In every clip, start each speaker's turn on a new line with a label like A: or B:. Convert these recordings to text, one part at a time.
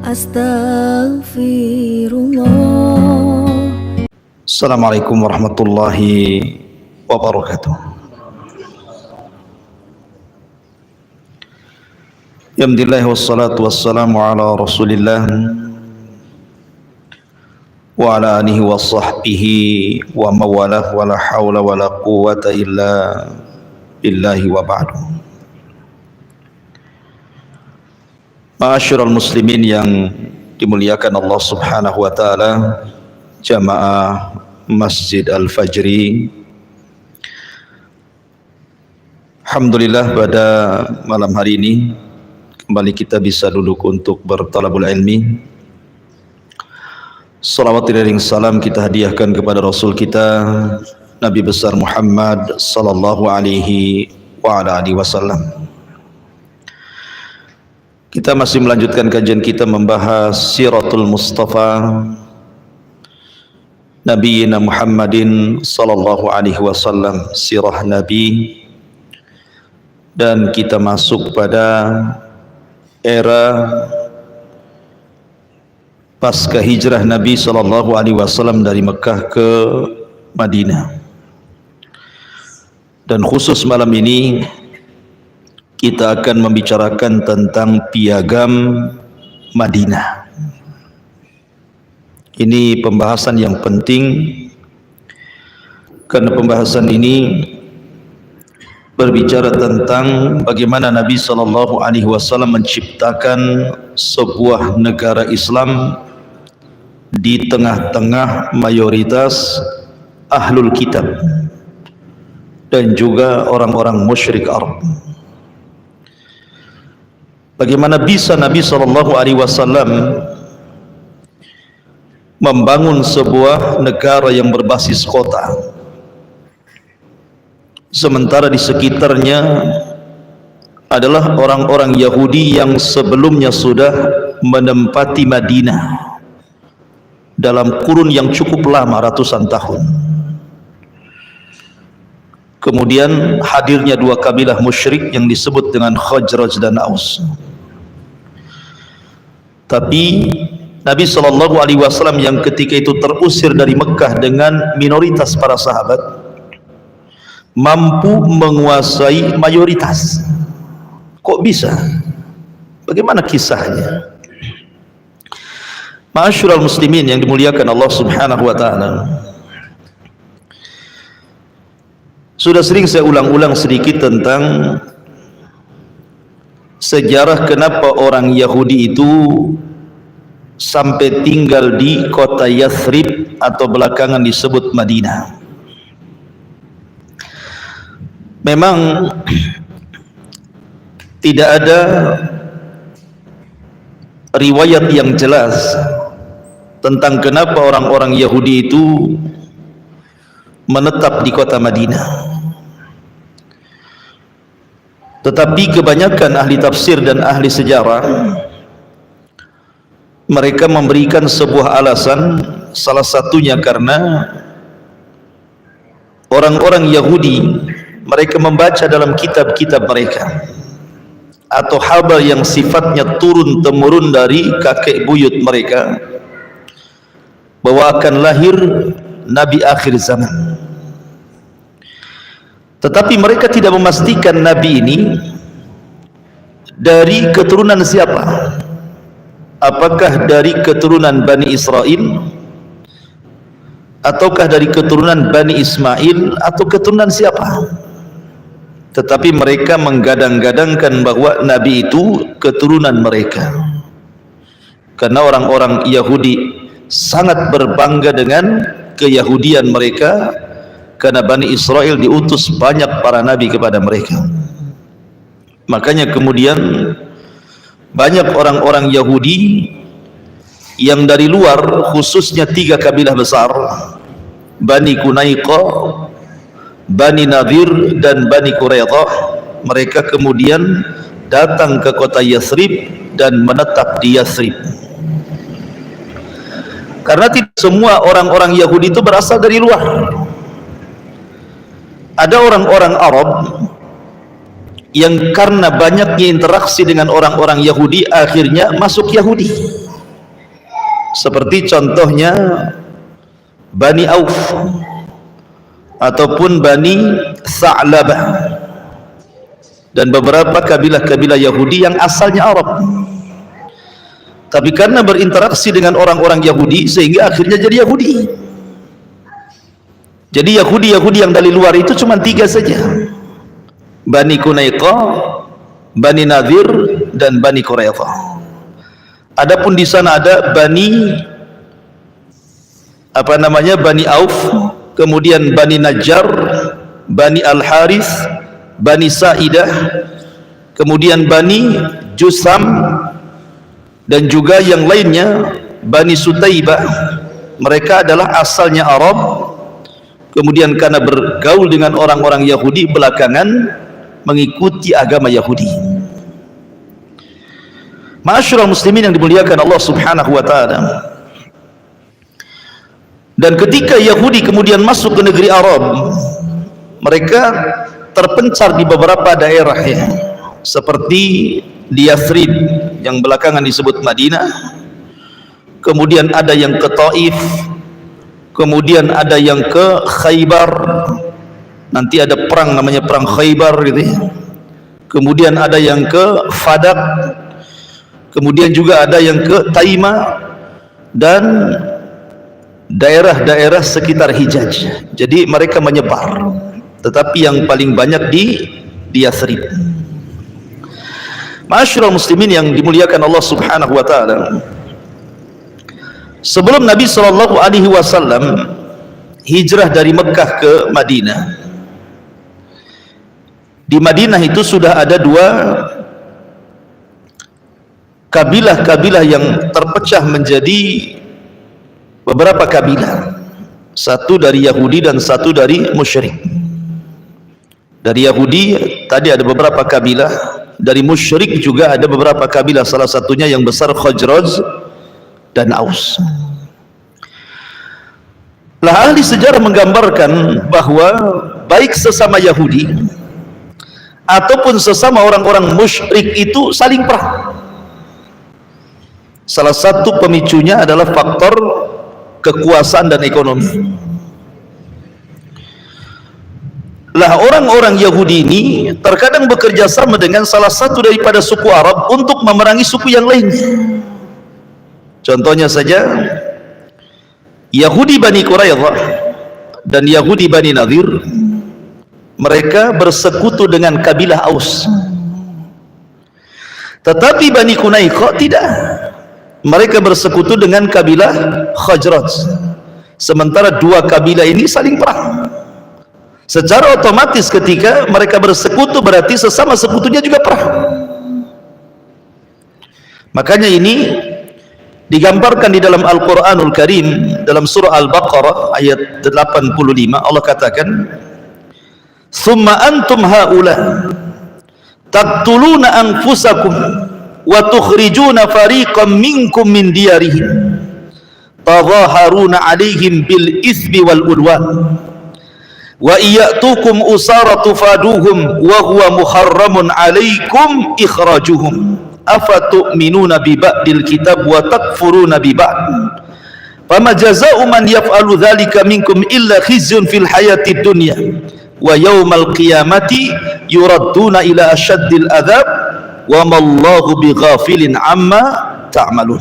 A: Astaghfirullah.
B: Assalamualaikum warahmatullahi wabarakatuh. Alhamdulillah wassalatu wassalamu ala Rasulillah wa ala alihi wa sahbihi wa mawalah wa la hawla wa la quwwata illa billahi wa ba'du. Ma'asyiral muslimin yang dimuliakan Allah Subhanahu wa taala, jamaah Masjid Al-Fajri. Alhamdulillah pada malam hari ini kembali kita bisa duduk untuk bertalabul ilmi. Salawat dan salam kita hadiahkan kepada Rasul kita Nabi besar Muhammad sallallahu alaihi wa ala alihi wasallam. Kita masih melanjutkan kajian kita membahas Siratul Mustafa Nabiyina Muhammadin sallallahu alaihi wasallam, sirah Nabi, dan kita masuk pada era pasca hijrah Nabi sallallahu alaihi wasallam dari Mekah ke Madinah. Dan khusus malam ini kita akan membicarakan tentang piagam Madinah. Ini pembahasan yang penting karena pembahasan ini berbicara tentang bagaimana Nabi sallallahu alaihi wasallam menciptakan sebuah negara Islam di tengah-tengah mayoritas ahlul kitab dan juga orang-orang musyrik Arab. Bagaimana bisa Nabi sallallahu alaihi wasallam membangun sebuah negara yang berbasis kota, sementara di sekitarnya adalah orang-orang Yahudi yang sebelumnya sudah menempati Madinah dalam kurun yang cukup lama, ratusan tahun. Kemudian hadirnya dua kabilah musyrik yang disebut dengan Khazraj dan Aus. Tapi Nabi sallallahu alaihi wasallam yang ketika itu terusir dari Mekah dengan minoritas para sahabat mampu menguasai mayoritas. Kok bisa? Bagaimana kisahnya? Ma'asyiral muslimin yang dimuliakan Allah Subhanahu wa taala. Sudah sering saya ulang-ulang sedikit tentang sejarah kenapa orang Yahudi itu sampai tinggal di kota Yathrib atau belakangan disebut Madinah. Memang tidak ada riwayat yang jelas tentang kenapa orang-orang Yahudi itu menetap di kota Madinah. Tetapi kebanyakan ahli tafsir dan ahli sejarah mereka memberikan sebuah alasan, salah satunya karena orang-orang Yahudi mereka membaca dalam kitab-kitab mereka atau habar yang sifatnya turun-temurun dari kakek buyut mereka bahwa akan lahir Nabi akhir zaman. Tetapi mereka tidak memastikan Nabi ini dari keturunan siapa. Apakah dari keturunan Bani Israel, ataukah dari keturunan Bani Ismail, atau keturunan siapa? Tetapi mereka menggadang-gadangkan bahwa Nabi itu keturunan mereka, karena orang-orang Yahudi sangat berbangga dengan keyahudian mereka, karena Bani Israel diutus banyak para nabi kepada mereka. Makanya kemudian banyak orang-orang Yahudi yang dari luar, khususnya tiga kabilah besar, Bani Qunaiqah, Bani Nadir, dan Bani Quraidah, mereka kemudian datang ke kota Yathrib dan menetap di Yathrib. Karena tidak semua orang-orang Yahudi itu berasal dari luar. Ada orang-orang Arab yang karena banyaknya interaksi dengan orang-orang Yahudi akhirnya masuk Yahudi. seperti contohnya Bani Auf ataupun Bani Tha'labah dan beberapa kabilah-kabilah Yahudi yang asalnya Arab, tapi karena berinteraksi dengan orang-orang Yahudi sehingga akhirnya jadi Yahudi. Jadi Yahudi yang dari luar itu cuma 3 saja: Bani Qunaiqah, Bani Nadir, dan Bani Quraidah. Adapun di sana ada Bani Bani Auf, kemudian Bani Najjar, Bani Al-Harith, Bani Sa'idah, kemudian Bani Jusam, dan juga yang lainnya Bani Sutaibah. Mereka adalah asalnya Arab, kemudian karena bergaul dengan orang-orang Yahudi belakangan mengikuti agama Yahudi. Ma'asyiral muslimin yang dimuliakan Allah Subhanahu wa taala. Dan ketika Yahudi kemudian masuk ke negeri Arab, mereka terpencar di beberapa daerah ya, seperti di Yathrib yang belakangan disebut Madinah, kemudian ada yang ke Taif, kemudian ada yang ke Khaybar, nanti ada perang namanya perang Khaybar gitu ya. Kemudian ada yang ke Fadak, kemudian juga ada yang ke Taima dan daerah-daerah sekitar Hijaz. Jadi mereka menyebar, tetapi yang paling banyak di Yathrib. Ma'asyiral muslimin yang dimuliakan Allah Subhanahu wa taala. Sebelum Nabi sallallahu alaihi wasallam hijrah dari Mekah ke Madinah, di Madinah itu sudah ada 2 kabilah-kabilah yang terpecah menjadi beberapa kabilah, satu dari Yahudi dan satu dari musyrik. Dari Yahudi tadi ada beberapa kabilah, dari musyrik juga ada beberapa kabilah, salah satunya yang besar Khazraj dan Aus. Lah ahli sejarah menggambarkan bahwa baik sesama Yahudi ataupun sesama orang-orang musyrik itu saling perang. Salah satu pemicunya adalah faktor kekuasaan dan ekonomi. Lah orang-orang Yahudi ini terkadang bekerja sama dengan salah satu daripada suku Arab untuk memerangi suku yang lainnya. Contohnya saja Yahudi Bani Quraidah dan Yahudi Bani Nadir, mereka bersekutu dengan kabilah Aus. Tetapi Bani Qunaiqah tidak, mereka bersekutu dengan kabilah Khazraj. Sementara 2 kabilah ini saling perang. Secara otomatis ketika mereka bersekutu berarti sesama sekutunya juga perang. Makanya ini digambarkan di dalam Al-Quranul Karim, dalam surah Al-Baqarah ayat 85. Allah katakan, "Tsumma antum haula taqtuluna anfusakum wa tukhrijuna fariqan minkum min diyarihim tadhaharuna 'alaihim bil itsmi wal udwan wa iyatukum usara tufaduhum wa huwa muharramun 'alaikum ikhrajuhum afatu'minuna bi ba'dil kitab wa takfuruna bi ba'd fama jazaa'u man yaf'alu dzalika minkum illa khizyun fil hayatid dunya wa yaumal qiyamati yuradduna ila asyaddil adzab wa mallahu bighafilin amma ta'malun."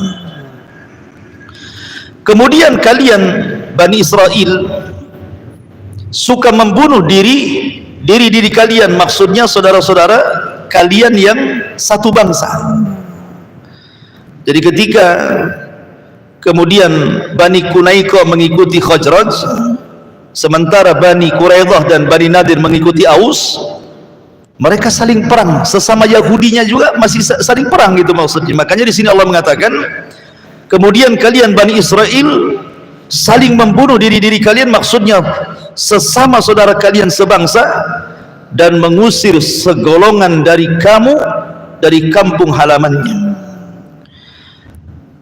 B: Kemudian kalian Bani Israel suka membunuh diri kalian, maksudnya saudara-saudara kalian yang satu bangsa. Jadi ketika kemudian Bani Qunaiqah mengikuti Khazraj, sementara Bani Quraidah dan Bani Nadir mengikuti Aus, mereka saling perang, sesama Yahudinya juga masih saling perang gitu maksudnya. Makanya di sini Allah mengatakan, kemudian kalian Bani Israel saling membunuh diri kalian, maksudnya sesama saudara kalian sebangsa, dan mengusir segolongan dari kamu dari kampung halamannya.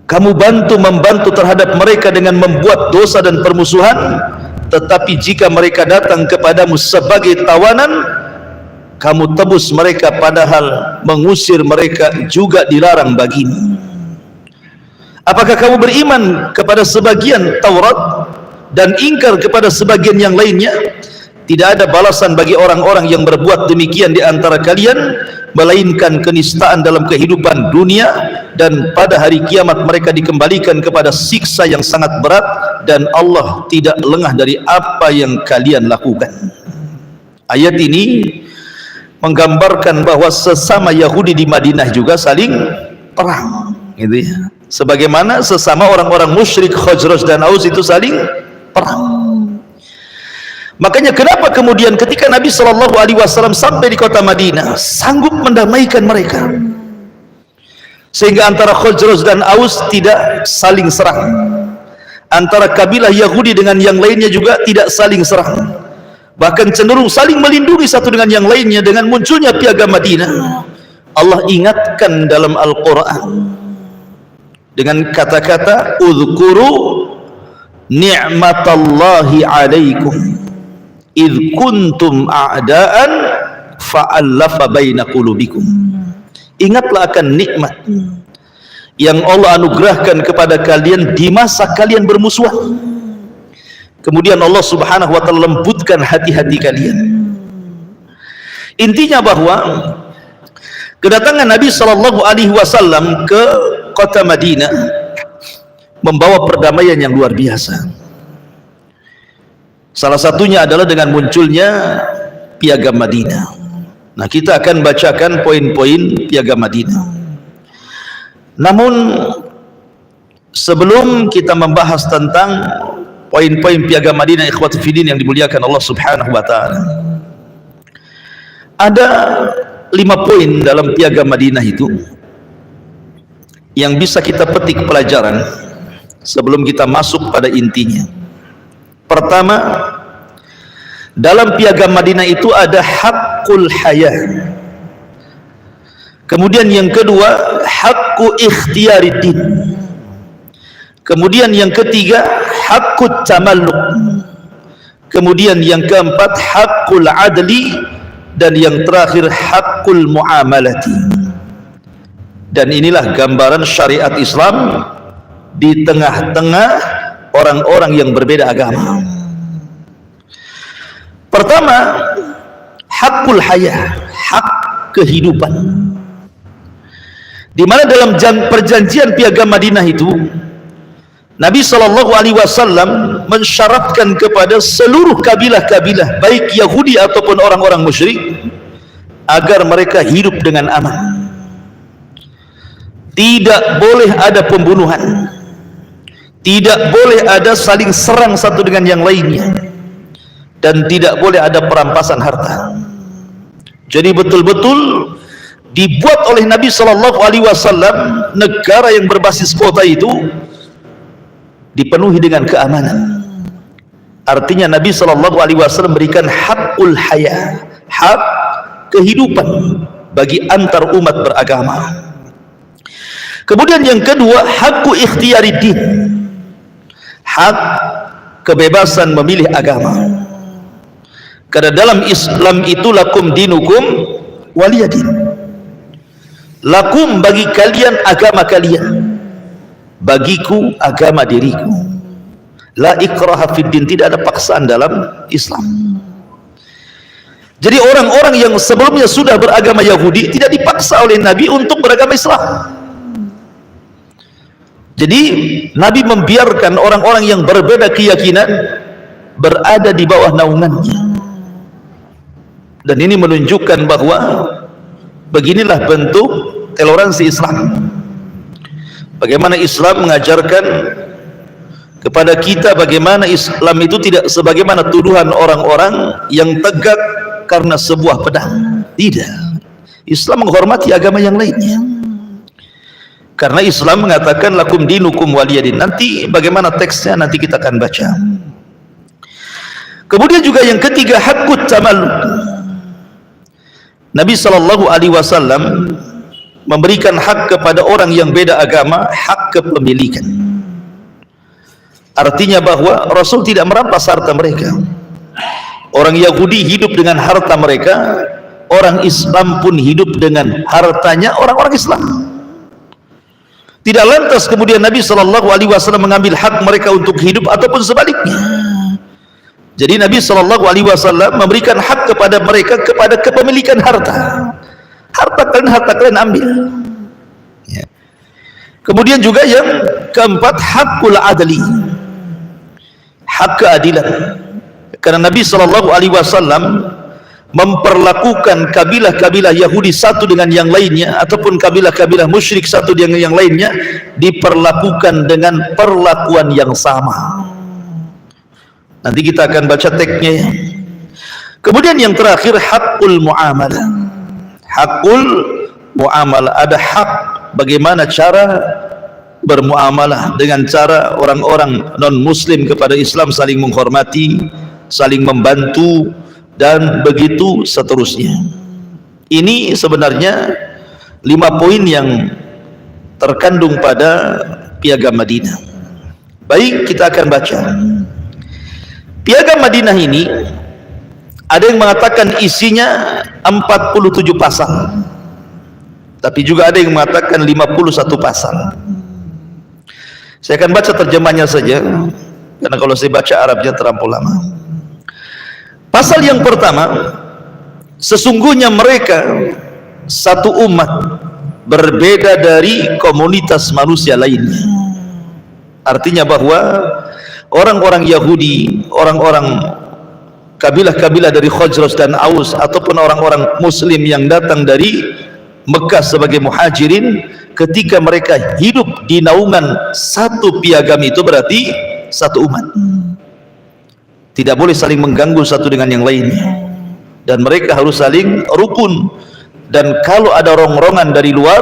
B: Kamu membantu terhadap mereka dengan membuat dosa dan permusuhan, tetapi jika mereka datang kepadamu sebagai tawanan, kamu tebus mereka, padahal mengusir mereka juga dilarang bagimu. Apakah kamu beriman kepada sebagian Taurat dan ingkar kepada sebagian yang lainnya? Tidak ada balasan bagi orang-orang yang berbuat demikian di antara kalian melainkan kenistaan dalam kehidupan dunia, dan pada hari kiamat mereka dikembalikan kepada siksa yang sangat berat, dan Allah tidak lengah dari apa yang kalian lakukan. Ayat ini menggambarkan bahwa sesama Yahudi di Madinah juga saling perang, gitu ya. Sebagaimana sesama orang-orang musyrik Khazraj dan Aus itu saling perang. Makanya kenapa kemudian ketika Nabi SAW sampai di kota Madinah sanggup mendamaikan mereka, sehingga antara Khazraj dan Aus tidak saling serang, antara kabilah Yahudi dengan yang lainnya juga tidak saling serang, bahkan cenderung saling melindungi satu dengan yang lainnya. Dengan munculnya piagam Madinah, Allah ingatkan dalam Al-Quran dengan kata-kata udhkuru ni'matallahi alaikum idh kuntum a'daan fa'allafa baina qulubikum. Ingatlah akan nikmat yang Allah anugerahkan kepada kalian di masa kalian bermusuhan, kemudian Allah subhanahu wa ta'ala lembutkan hati-hati kalian. Intinya bahwa kedatangan Nabi SAW ke kota Madinah membawa perdamaian yang luar biasa. Salah satunya adalah dengan munculnya piagam Madinah. Nah, kita akan bacakan poin-poin piagam Madinah. Namun sebelum kita membahas tentang poin-poin piagam Madinah, ikhwati fillah yang dimuliakan Allah Subhanahu wa taala, ada 5 poin dalam piagam Madinah itu yang bisa kita petik pelajaran sebelum kita masuk pada intinya. Pertama, dalam piagam Madinah itu ada hakul hayah. Kemudian yang kedua, hakku ikhtiyariddin. Kemudian yang ketiga, hakut tamalluk. Kemudian yang keempat, hakul adli. Dan yang terakhir, hakul muamalati. Dan inilah gambaran syariat Islam di tengah-tengah orang-orang yang berbeda agama. Pertama, hakul hayah, hak kehidupan, di mana dalam perjanjian piagam Madinah itu Nabi SAW mensyaratkan kepada seluruh kabilah-kabilah, baik Yahudi ataupun orang-orang musyrik, agar mereka hidup dengan aman. Tidak boleh ada pembunuhan, tidak boleh ada saling serang satu dengan yang lainnya, dan tidak boleh ada perampasan harta. Jadi betul-betul dibuat oleh Nabi SAW negara yang berbasis kota itu dipenuhi dengan keamanan. Artinya Nabi SAW berikan hakul hayah, hak kehidupan bagi antar umat beragama. Kemudian yang kedua, hakku ikhtiyariddin, hak kebebasan memilih agama. Karena dalam Islam itu lakum dinukum waliyadin. Lakum bagi kalian agama kalian, bagiku agama diriku. La ikraha fid din, tidak ada paksaan dalam Islam. Jadi orang-orang yang sebelumnya sudah beragama Yahudi tidak dipaksa oleh Nabi untuk beragama Islam. Jadi Nabi membiarkan orang-orang yang berbeda keyakinan berada di bawah naungannya. Dan ini menunjukkan bahwa beginilah bentuk toleransi Islam. Bagaimana Islam mengajarkan kepada kita bagaimana Islam itu tidak sebagaimana tuduhan orang-orang yang tegak karena sebuah pedang. Tidak. Islam menghormati agama yang lainnya. Karena Islam mengatakan lakum dinukum waliyadin. Nanti bagaimana teksnya nanti kita akan baca. Kemudian juga yang ketiga, hakut tamalluk. Nabi SAW memberikan hak kepada orang yang beda agama, hak kepemilikan. Artinya bahwa Rasul tidak merampas harta mereka. Orang Yahudi hidup dengan harta mereka, orang Islam pun hidup dengan hartanya orang-orang Islam. Tidak lantas kemudian Nabi SAW mengambil hak mereka untuk hidup ataupun sebaliknya. Jadi Nabi SAW memberikan hak kepada mereka kepada kepemilikan harta. Harta kalian ambil. Ya. Kemudian juga yang keempat, hakul adli, hak keadilan. Karena Nabi SAW memperlakukan kabilah-kabilah Yahudi satu dengan yang lainnya, ataupun kabilah-kabilah musyrik satu dengan yang lainnya, diperlakukan dengan perlakuan yang sama. Nanti kita akan baca teksnya ya. Kemudian yang terakhir, hakul muamalah. Hakul muamalah, ada hak bagaimana cara bermuamalah dengan cara orang-orang non-muslim kepada Islam, saling menghormati, saling membantu, dan begitu seterusnya. Ini sebenarnya 5 poin yang terkandung pada Piagam Madinah. Baik, kita akan baca. Piagam Madinah ini ada yang mengatakan isinya 47 pasal, tapi juga ada yang mengatakan 51 pasal. Saya akan baca terjemahnya saja, karena kalau saya baca Arabnya terlampau lama. Pasal yang pertama, sesungguhnya mereka satu umat berbeda dari komunitas manusia lainnya. Artinya bahwa orang-orang Yahudi, orang-orang kabilah-kabilah dari Khazraj dan Aus, ataupun orang-orang Muslim yang datang dari Mekah sebagai muhajirin, ketika mereka hidup di naungan satu piagam itu berarti satu umat. Tidak boleh saling mengganggu satu dengan yang lainnya, dan mereka harus saling rukun, dan kalau ada rongrongan dari luar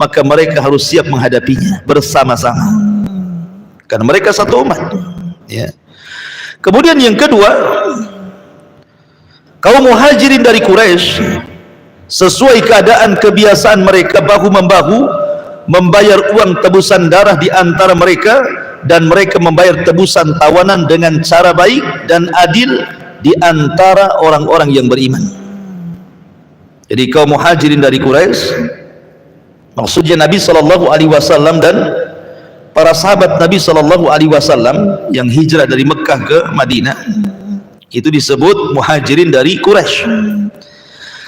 B: maka mereka harus siap menghadapinya bersama-sama, karena mereka satu umat ya. Kemudian yang kedua, kaum muhajirin dari Quraisy sesuai keadaan kebiasaan mereka bahu-membahu membayar uang tebusan darah di antara mereka, dan mereka membayar tebusan tawanan dengan cara baik dan adil di antara orang-orang yang beriman. Jadi kaum muhajirin dari Quraisy, maksudnya Nabi SAW dan para sahabat Nabi SAW yang hijrah dari Mekah ke Madinah, itu disebut muhajirin dari Quraisy.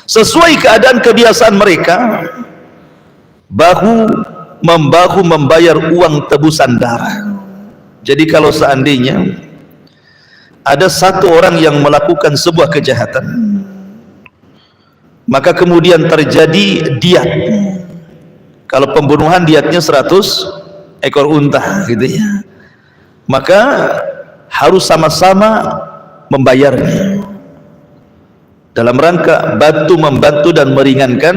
B: Sesuai keadaan kebiasaan mereka, bahu-membahu membayar uang tebusan darah. Jadi kalau seandainya ada satu orang yang melakukan sebuah kejahatan, maka kemudian terjadi diat. Kalau pembunuhan diatnya 100 ekor unta gitu ya, maka harus sama-sama membayarnya dalam rangka membantu dan meringankan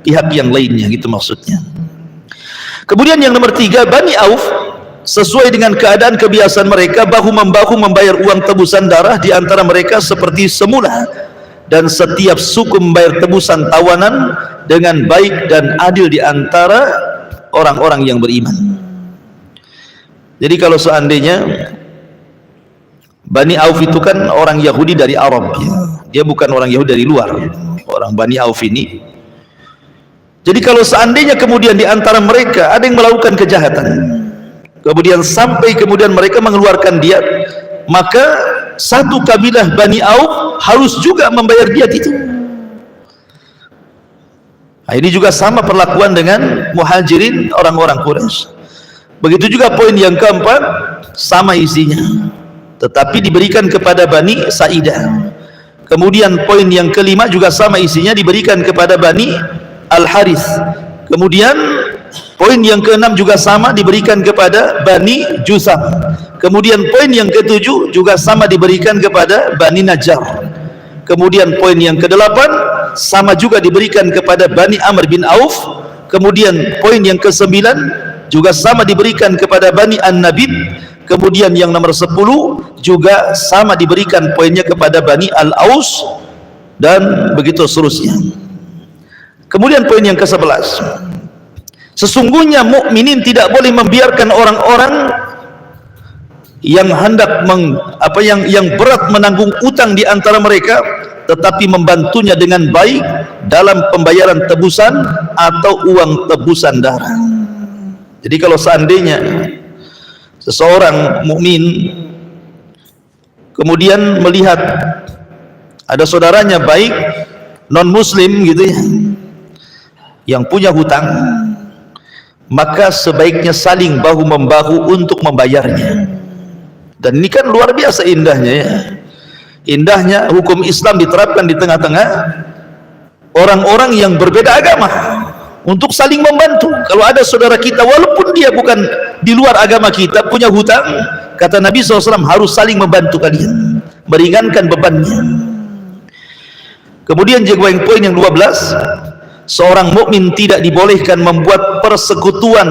B: pihak yang lainnya, gitu maksudnya. Kemudian yang nomor 3, Bani Auf sesuai dengan keadaan kebiasaan mereka bahu-membahu membayar uang tebusan darah di antara mereka seperti semula, dan setiap suku membayar tebusan tawanan dengan baik dan adil di antara orang-orang yang beriman. Jadi kalau seandainya Bani Auf itu kan orang Yahudi dari Arab ya. Dia bukan orang Yahudi dari luar, orang Bani Auf ini. Jadi kalau seandainya kemudian di antara mereka ada yang melakukan kejahatan, kemudian sampai kemudian mereka mengeluarkan diat, maka satu kabilah Bani Auf harus juga membayar diat itu. Nah, ini juga sama perlakuan dengan muhajirin orang-orang Quraisy. Begitu juga poin yang keempat, sama isinya, tetapi diberikan kepada Bani Sa'idah. Kemudian poin yang kelima juga sama isinya, diberikan kepada Bani Al-Harith. Kemudian poin yang keenam juga sama, diberikan kepada Bani Jusam. Kemudian poin yang ketujuh juga sama, diberikan kepada Bani Najjar. Kemudian poin yang kedelapan sama juga, diberikan kepada Bani Amr bin Auf. Kemudian poin yang kesembilan juga sama, diberikan kepada Bani An-Nabib. Kemudian yang nomor 10 juga sama, diberikan poinnya kepada Bani Al-Aus, dan begitu seterusnya. Kemudian poin yang ke-11, sesungguhnya mukminin tidak boleh membiarkan orang-orang yang hendak yang berat menanggung utang di antara mereka, tetapi membantunya dengan baik dalam pembayaran tebusan atau uang tebusan darah. Jadi kalau seandainya seseorang mukmin kemudian melihat ada saudaranya baik non muslim gitu ya, yang punya hutang, maka sebaiknya saling bahu membahu untuk membayarnya. Dan ini kan luar biasa indahnya ya, indahnya hukum Islam diterapkan di tengah-tengah orang-orang yang berbeda agama untuk saling membantu. Kalau ada saudara kita walaupun dia bukan di luar agama kita punya hutang, kata Nabi SAW, harus saling membantu kalian, meringankan bebannya. Kemudian juga poin yang 12, seorang mukmin tidak dibolehkan membuat persekutuan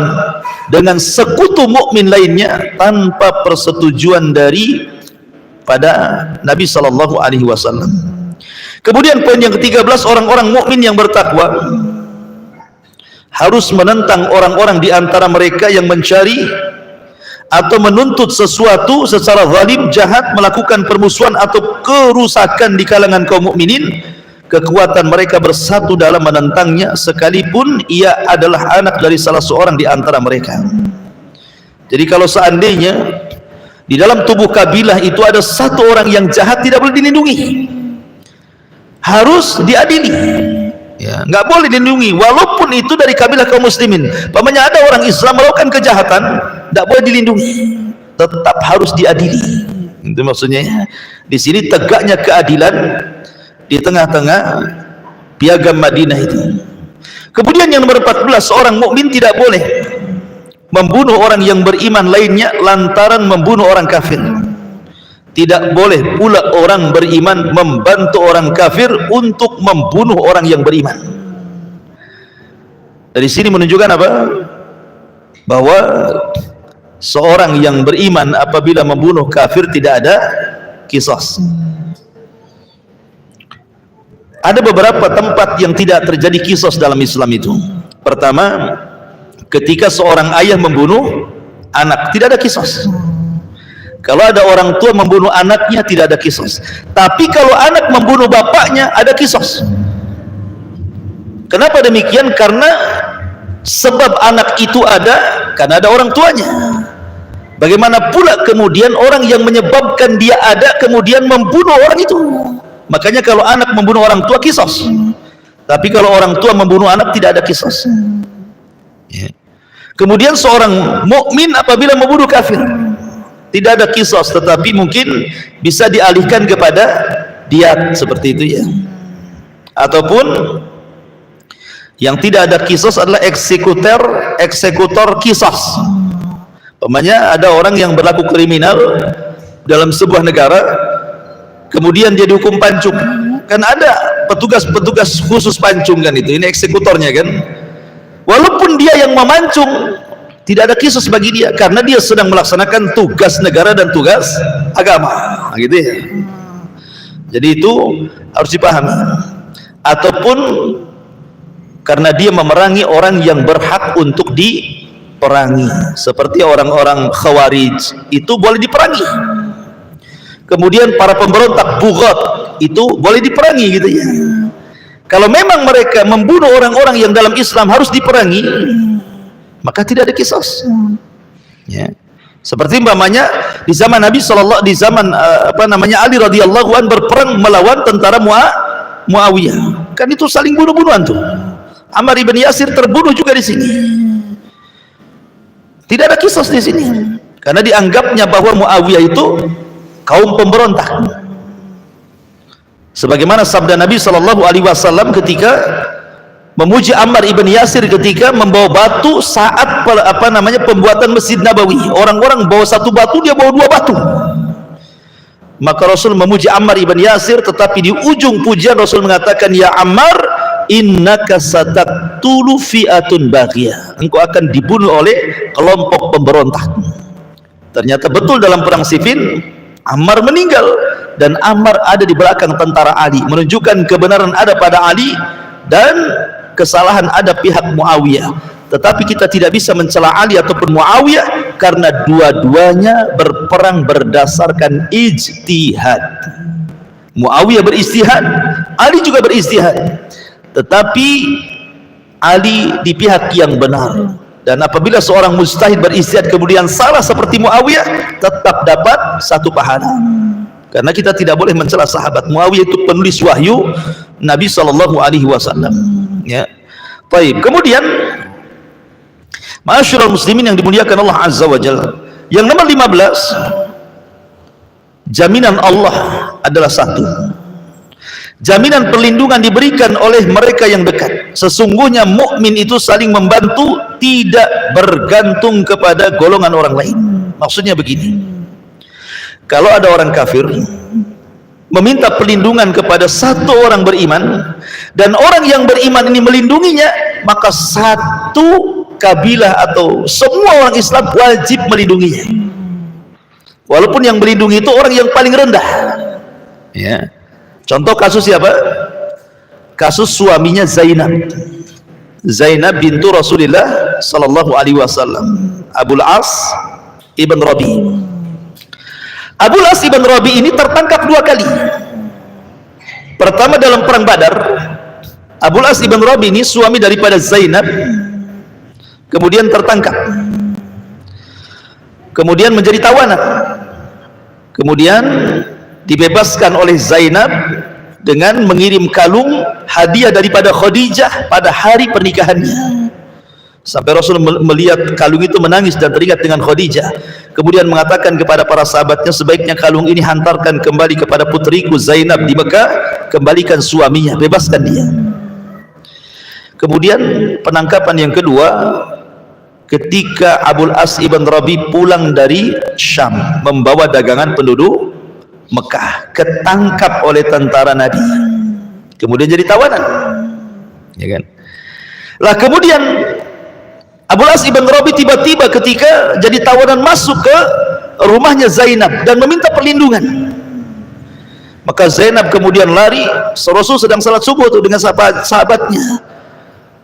B: dengan sekutu mukmin lainnya tanpa persetujuan dari pada Nabi SAW. Kemudian poin yang ke-13, orang-orang mukmin yang bertakwa harus menentang orang-orang di antara mereka yang mencari atau menuntut sesuatu secara zalim, jahat, melakukan permusuhan atau kerusakan di kalangan kaum mukminin. Kekuatan mereka bersatu dalam menentangnya sekalipun ia adalah anak dari salah seorang di antara mereka. Jadi kalau seandainya di dalam tubuh kabilah itu ada satu orang yang jahat, tidak boleh dilindungi, harus diadili ya, nggak boleh dilindungi walaupun itu dari kabilah kaum muslimin. Pamannya ada orang Islam melakukan kejahatan, nggak boleh dilindungi, tetap harus diadili. Itu maksudnya di sini tegaknya keadilan di tengah-tengah piagam Madinah itu. Kemudian yang nomor 14, seorang mukmin tidak boleh membunuh orang yang beriman lainnya lantaran membunuh orang kafir. Tidak boleh pula orang beriman membantu orang kafir untuk membunuh orang yang beriman. Dari sini menunjukkan apa? Bahwa seorang yang beriman apabila membunuh kafir tidak ada qisas. Ada beberapa tempat yang tidak terjadi qisas dalam Islam itu. Pertama, ketika seorang ayah membunuh anak, tidak ada qisas. Kalau ada orang tua membunuh anaknya, tidak ada qisas. Tapi kalau anak membunuh bapaknya, ada qisas. Kenapa demikian? Karena sebab anak itu ada karena ada orang tuanya. Bagaimana pula kemudian orang yang menyebabkan dia ada kemudian membunuh orang itu? Makanya kalau anak membunuh orang tua, qisas. Tapi kalau orang tua membunuh anak, tidak ada qisas. Ya. Kemudian seorang mukmin apabila membunuh kafir, tidak ada qisas, tetapi mungkin bisa dialihkan kepada diat seperti itu ya. Ataupun yang tidak ada qisas adalah eksekutor qisas. Umpamanya ada orang yang berlaku kriminal dalam sebuah negara, kemudian dia dihukum pancung. Kan ada petugas-petugas khusus pancung kan itu, ini eksekutornya kan. Walaupun dia yang memancung, tidak ada qisas bagi dia karena dia sedang melaksanakan tugas negara dan tugas agama, gitu ya. Jadi itu harus dipahami. Ataupun karena dia memerangi orang yang berhak untuk diperangi, seperti orang-orang Khawarij, itu boleh diperangi. Kemudian para pemberontak Bughat itu boleh diperangi gitu ya. Kalau memang mereka membunuh orang-orang yang dalam Islam harus diperangi, maka tidak ada qisas. Ya. Seperti umpamanya di zaman Nabi sallallahu di zaman Ali radhiyallahu an berperang melawan tentara Muawiyah. Kan itu saling bunuh-bunuhan tuh. Ammar ibn Yasir terbunuh juga di sini. Tidak ada qisas di sini. Karena dianggapnya bahwa Muawiyah itu kaum pemberontak. Sebagaimana sabda Nabi sallallahu alaihi wasallam ketika memuji Ammar ibn Yasir ketika membawa batu saat pembuatan Masjid Nabawi. Orang-orang bawa satu batu, dia bawa 2 batu. Maka Rasul memuji Ammar ibn Yasir, tetapi di ujung pujian Rasul mengatakan, ya Ammar, innaka sataqtulu fi'atun baghiyah. Engkau akan dibunuh oleh kelompok pemberontak. Ternyata betul dalam perang Siffin Ammar meninggal dan Ammar ada di belakang tentara Ali, menunjukkan kebenaran ada pada Ali dan kesalahan ada pihak Muawiyah. Tetapi kita tidak bisa mencela Ali ataupun Muawiyah karena dua-duanya berperang berdasarkan ijtihad. Muawiyah beristihad, Ali juga beristihad, tetapi Ali di pihak yang benar Dan apabila seorang mujtahid beristihad kemudian salah seperti Muawiyah, tetap dapat satu pahala. Karena kita tidak boleh mencela sahabat. Muawiyah itu penulis wahyu Nabi sallallahu alaihi wasallam. Ya. Baik, kemudian ma'asyiral muslimin yang dimuliakan Allah Azza wa Jalla, yang nomor 15, jaminan Allah adalah satu. Jaminan perlindungan diberikan oleh mereka yang dekat. Sesungguhnya mukmin itu saling membantu, tidak bergantung kepada golongan orang lain. Maksudnya begini, kalau ada orang kafir meminta perlindungan kepada satu orang beriman, dan orang yang beriman ini melindunginya, maka satu kabilah atau semua orang Islam wajib melindunginya, walaupun yang melindungi itu orang yang paling rendah. Ya. Contoh kasus siapa? Kasus suaminya Zainab. Zainab bintu Rasulullah sallallahu alaihi wasallam, Abul As ibn Rabi. Abul As ibn Rabi ini tertangkap dua kali. Pertama dalam perang Badar. Abul As ibn Rabi ini suami daripada Zainab, kemudian tertangkap, kemudian menjadi tawanan, kemudian dibebaskan oleh Zainab dengan mengirim kalung hadiah daripada Khadijah pada hari pernikahannya. Sampai Rasul melihat kalung itu menangis dan teringat dengan Khadijah, kemudian mengatakan kepada para sahabatnya, sebaiknya kalung ini hantarkan kembali kepada putriku Zainab di Mekah, kembalikan suaminya, bebaskan dia. Kemudian penangkapan yang kedua, ketika Abul As ibn Rabi pulang dari Syam membawa dagangan penduduk Mekah, ketangkap oleh tentara Nabi, kemudian jadi tawanan, ya kan? Lah kemudian Abul As ibn Rabi tiba-tiba ketika jadi tawanan masuk ke rumahnya Zainab dan meminta perlindungan. Maka Zainab kemudian lari, Rasul sedang salat subuh tuh dengan sahabatnya.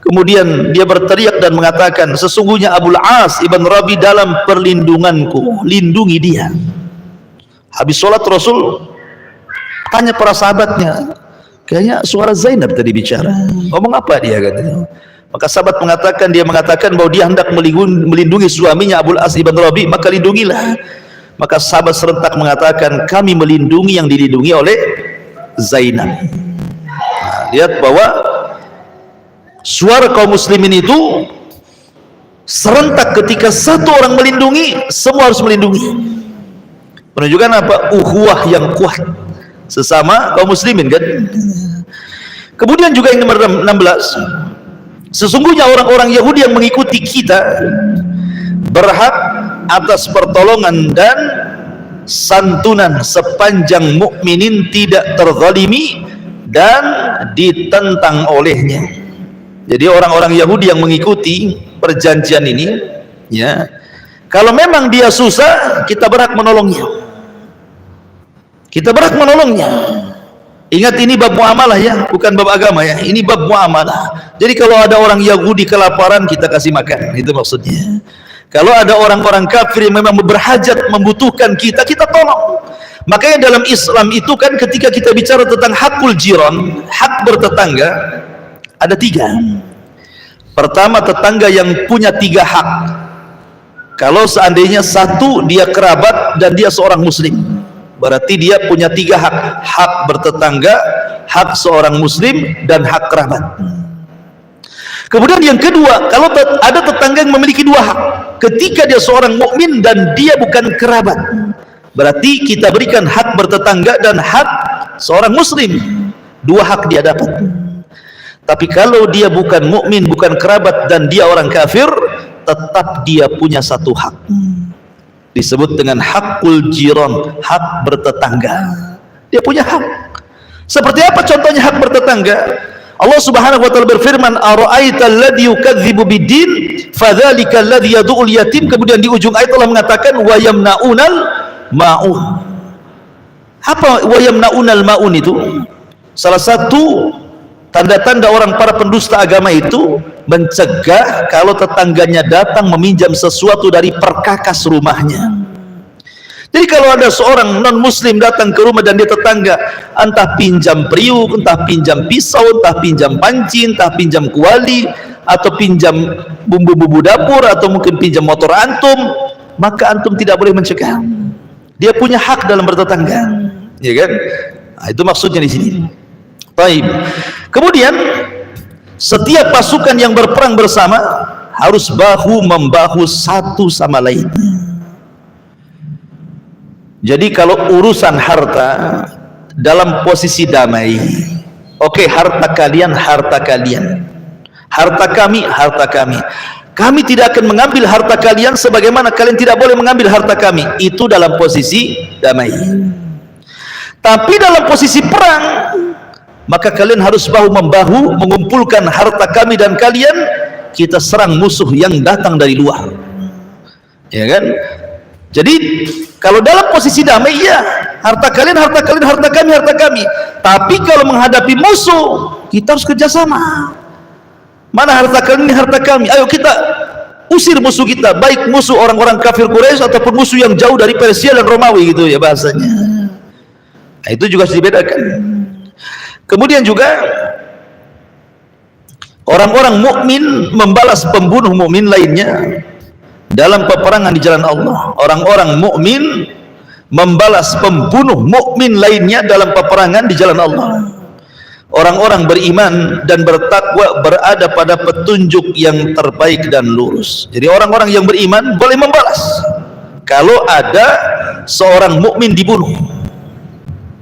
B: Kemudian dia berteriak dan mengatakan, sesungguhnya Abul As ibn Rabi dalam perlindunganku, lindungi dia. Habis sholat Rasul tanya para sahabatnya, kayaknya suara Zainab tadi bicara, ngomong apa dia katanya. Maka sahabat mengatakan, dia mengatakan bahwa dia hendak melindungi suaminya Abul As ibn Rabi, maka lindungilah. Maka sahabat serentak mengatakan, kami melindungi yang dilindungi oleh Zainab. Nah, lihat bahwa suara kaum muslimin itu serentak, ketika satu orang melindungi, semua harus melindungi. Menunjukkan apa? Ukhuwah yang kuat sesama kaum muslimin kan. Kemudian juga yang nomor 16, sesungguhnya orang-orang Yahudi yang mengikuti kita berhak atas pertolongan dan santunan sepanjang mukminin tidak terzalimi dan ditentang olehnya. Jadi orang-orang Yahudi yang mengikuti perjanjian ini, ya, kalau memang dia susah, kita berhak menolongnya. Kita berhak menolongnya. Ingat, ini bab muamalah ya, bukan bab agama ya. Ini bab muamalah. Jadi kalau ada orang Yahudi kelaparan, kita kasih makan, itu maksudnya. Kalau ada orang-orang kafir yang memang berhajat, membutuhkan kita, kita tolong. Makanya dalam Islam itu kan, ketika kita bicara tentang hakul jiran, hak bertetangga, ada 3. Pertama, tetangga yang punya 3 hak. Kalau seandainya satu dia kerabat dan dia seorang muslim, berarti dia punya 3 hak: hak bertetangga, hak seorang muslim, dan hak kerabat. Kemudian yang kedua, kalau ada tetangga yang memiliki 2 hak, ketika dia seorang mukmin dan dia bukan kerabat, berarti kita berikan hak bertetangga dan hak seorang muslim, 2 hak dia dapat. Tapi kalau dia bukan mukmin, bukan kerabat, dan dia orang kafir, tetap dia punya 1 hak, disebut dengan hakul jiran, hak bertetangga. Dia punya hak. Seperti apa contohnya hak bertetangga? Allah Subhanahu wa taala berfirman, ara'aital ladzi yukadzibu biddin fadzalika alladzi yad'ul yatim. Kemudian di ujung ayat Allah mengatakan wa yamnaunal ma'un. Apa wa yamnaunal ma'un itu? Salah satu tanda-tanda orang para pendusta agama itu mencegah kalau tetangganya datang meminjam sesuatu dari perkakas rumahnya. Jadi kalau ada seorang non muslim datang ke rumah dan dia tetangga, entah pinjam periuk, entah pinjam pisau, entah pinjam panci, entah pinjam kuali, atau pinjam bumbu-bumbu dapur, atau mungkin pinjam motor antum, maka antum tidak boleh mencegah. Dia punya hak dalam bertetangga, ya kan? Nah, itu maksudnya di sini. Baik. Kemudian setiap pasukan yang berperang bersama harus bahu membahu satu sama lain. Jadi kalau urusan harta dalam posisi damai, oke, harta kalian, harta kalian, harta kami, harta kami. Kami tidak akan mengambil harta kalian sebagaimana kalian tidak boleh mengambil harta kami. Itu dalam posisi damai. Tapi dalam posisi perang, maka kalian harus bahu membahu mengumpulkan harta kami dan kalian, kita serang musuh yang datang dari luar, ya kan? Jadi kalau dalam posisi damai, ya, harta kalian, harta kalian, harta kami, harta kami. Tapi kalau menghadapi musuh, kita harus kerjasama. Mana harta kalian, harta kami, ayo kita usir musuh kita, baik musuh orang-orang kafir Quraisy ataupun musuh yang jauh dari Persia dan Romawi, gitu ya bahasanya. Nah, itu juga harus dibedakan. Kemudian juga orang-orang mukmin membalas pembunuh mukmin lainnya dalam peperangan di jalan Allah. Orang-orang mukmin membalas pembunuh mukmin lainnya dalam peperangan di jalan Allah. Orang-orang beriman dan bertakwa berada pada petunjuk yang terbaik dan lurus. Jadi orang-orang yang beriman boleh membalas kalau ada seorang mukmin dibunuh.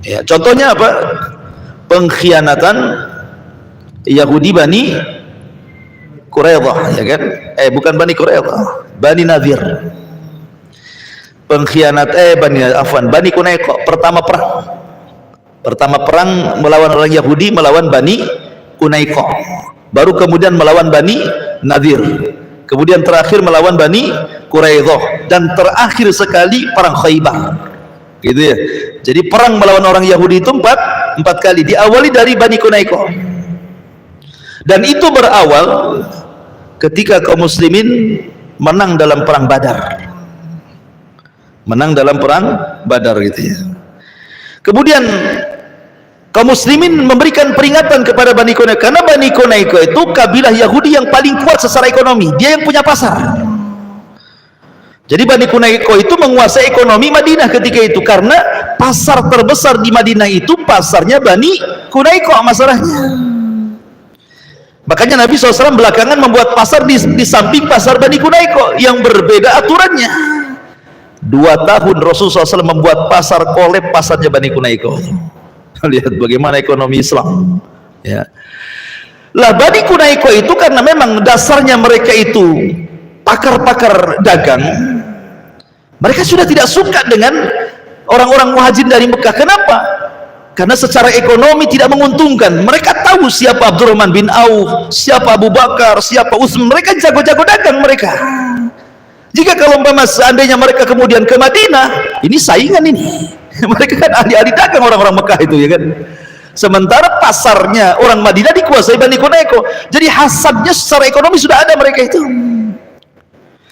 B: Ya, contohnya apa? Pengkhianatan Yahudi Bani Quraidah, ya kan? Bukan Bani Quraidah, Bani Nadir. Pengkhianat Bani Qunaiqa, pertama perang melawan orang Yahudi, melawan Bani Qunaiqa. Baru kemudian melawan Bani Nadir. Kemudian terakhir melawan Bani Quraidah, dan terakhir sekali perang Khaybar. Gitu ya. Jadi perang melawan orang Yahudi itu empat kali, diawali dari Bani Qunaiqa. Dan itu berawal ketika kaum muslimin menang dalam perang Badar. Menang dalam perang Badar, gitu ya. Kemudian kaum muslimin memberikan peringatan kepada Bani Qunaiqa, karena Bani Qunaiqa itu kabilah Yahudi yang paling kuat secara ekonomi, dia yang punya pasar. Jadi Bani Qunaiqa itu menguasai ekonomi Madinah ketika itu, karena pasar terbesar di Madinah itu pasarnya Bani Qunaiqa masalahnya. Makanya Nabi SAW belakangan membuat pasar di samping pasar Bani Qunaiqa yang berbeda aturannya. 2 tahun Rasulullah SAW membuat pasar kolab pasarnya Bani Qunaiqa. Lihat bagaimana ekonomi Islam, ya. Lah Bani Qunaiqa itu karena memang dasarnya mereka itu pakar-pakar dagang, mereka sudah tidak suka dengan orang-orang muhajirin dari Mekah. Kenapa? Karena secara ekonomi tidak menguntungkan. Mereka tahu siapa Abdurrahman bin Auf, siapa Abu Bakar, siapa Utsman. Mereka jago-jago dagang mereka. Jika kalau seandainya mereka kemudian ke Madinah, ini saingan ini. Mereka kan ahli-ahli dagang orang-orang Mekah itu, ya kan? Sementara pasarnya orang Madinah dikuasai Bani Qunaiqa. Jadi hasadnya secara ekonomi sudah ada mereka itu.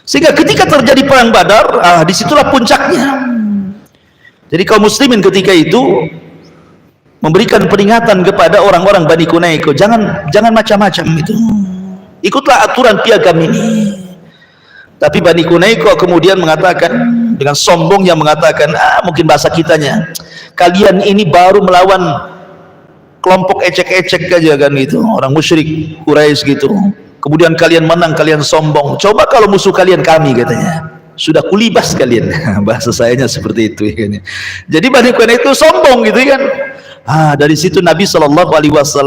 B: Sehingga ketika terjadi perang Badar, disitulah puncaknya. Jadi kaum muslimin ketika itu memberikan peringatan kepada orang-orang Bani Qunaiqa, jangan macam-macam itu. Ikutlah aturan piagam ini. Tapi Bani Qunaiqa kemudian mengatakan dengan sombongnya, mengatakan, mungkin bahasa kitanya, kalian ini baru melawan kelompok ecek-ecek aja kan gitu, orang musyrik Quraisy gitu. Kemudian kalian menang, kalian sombong. Coba kalau musuh kalian kami, katanya, sudah kulibas kalian. Bahasa sayanya seperti itu, ya. Jadi Bani Qunaiqa itu sombong gitu kan. Dari situ Nabi SAW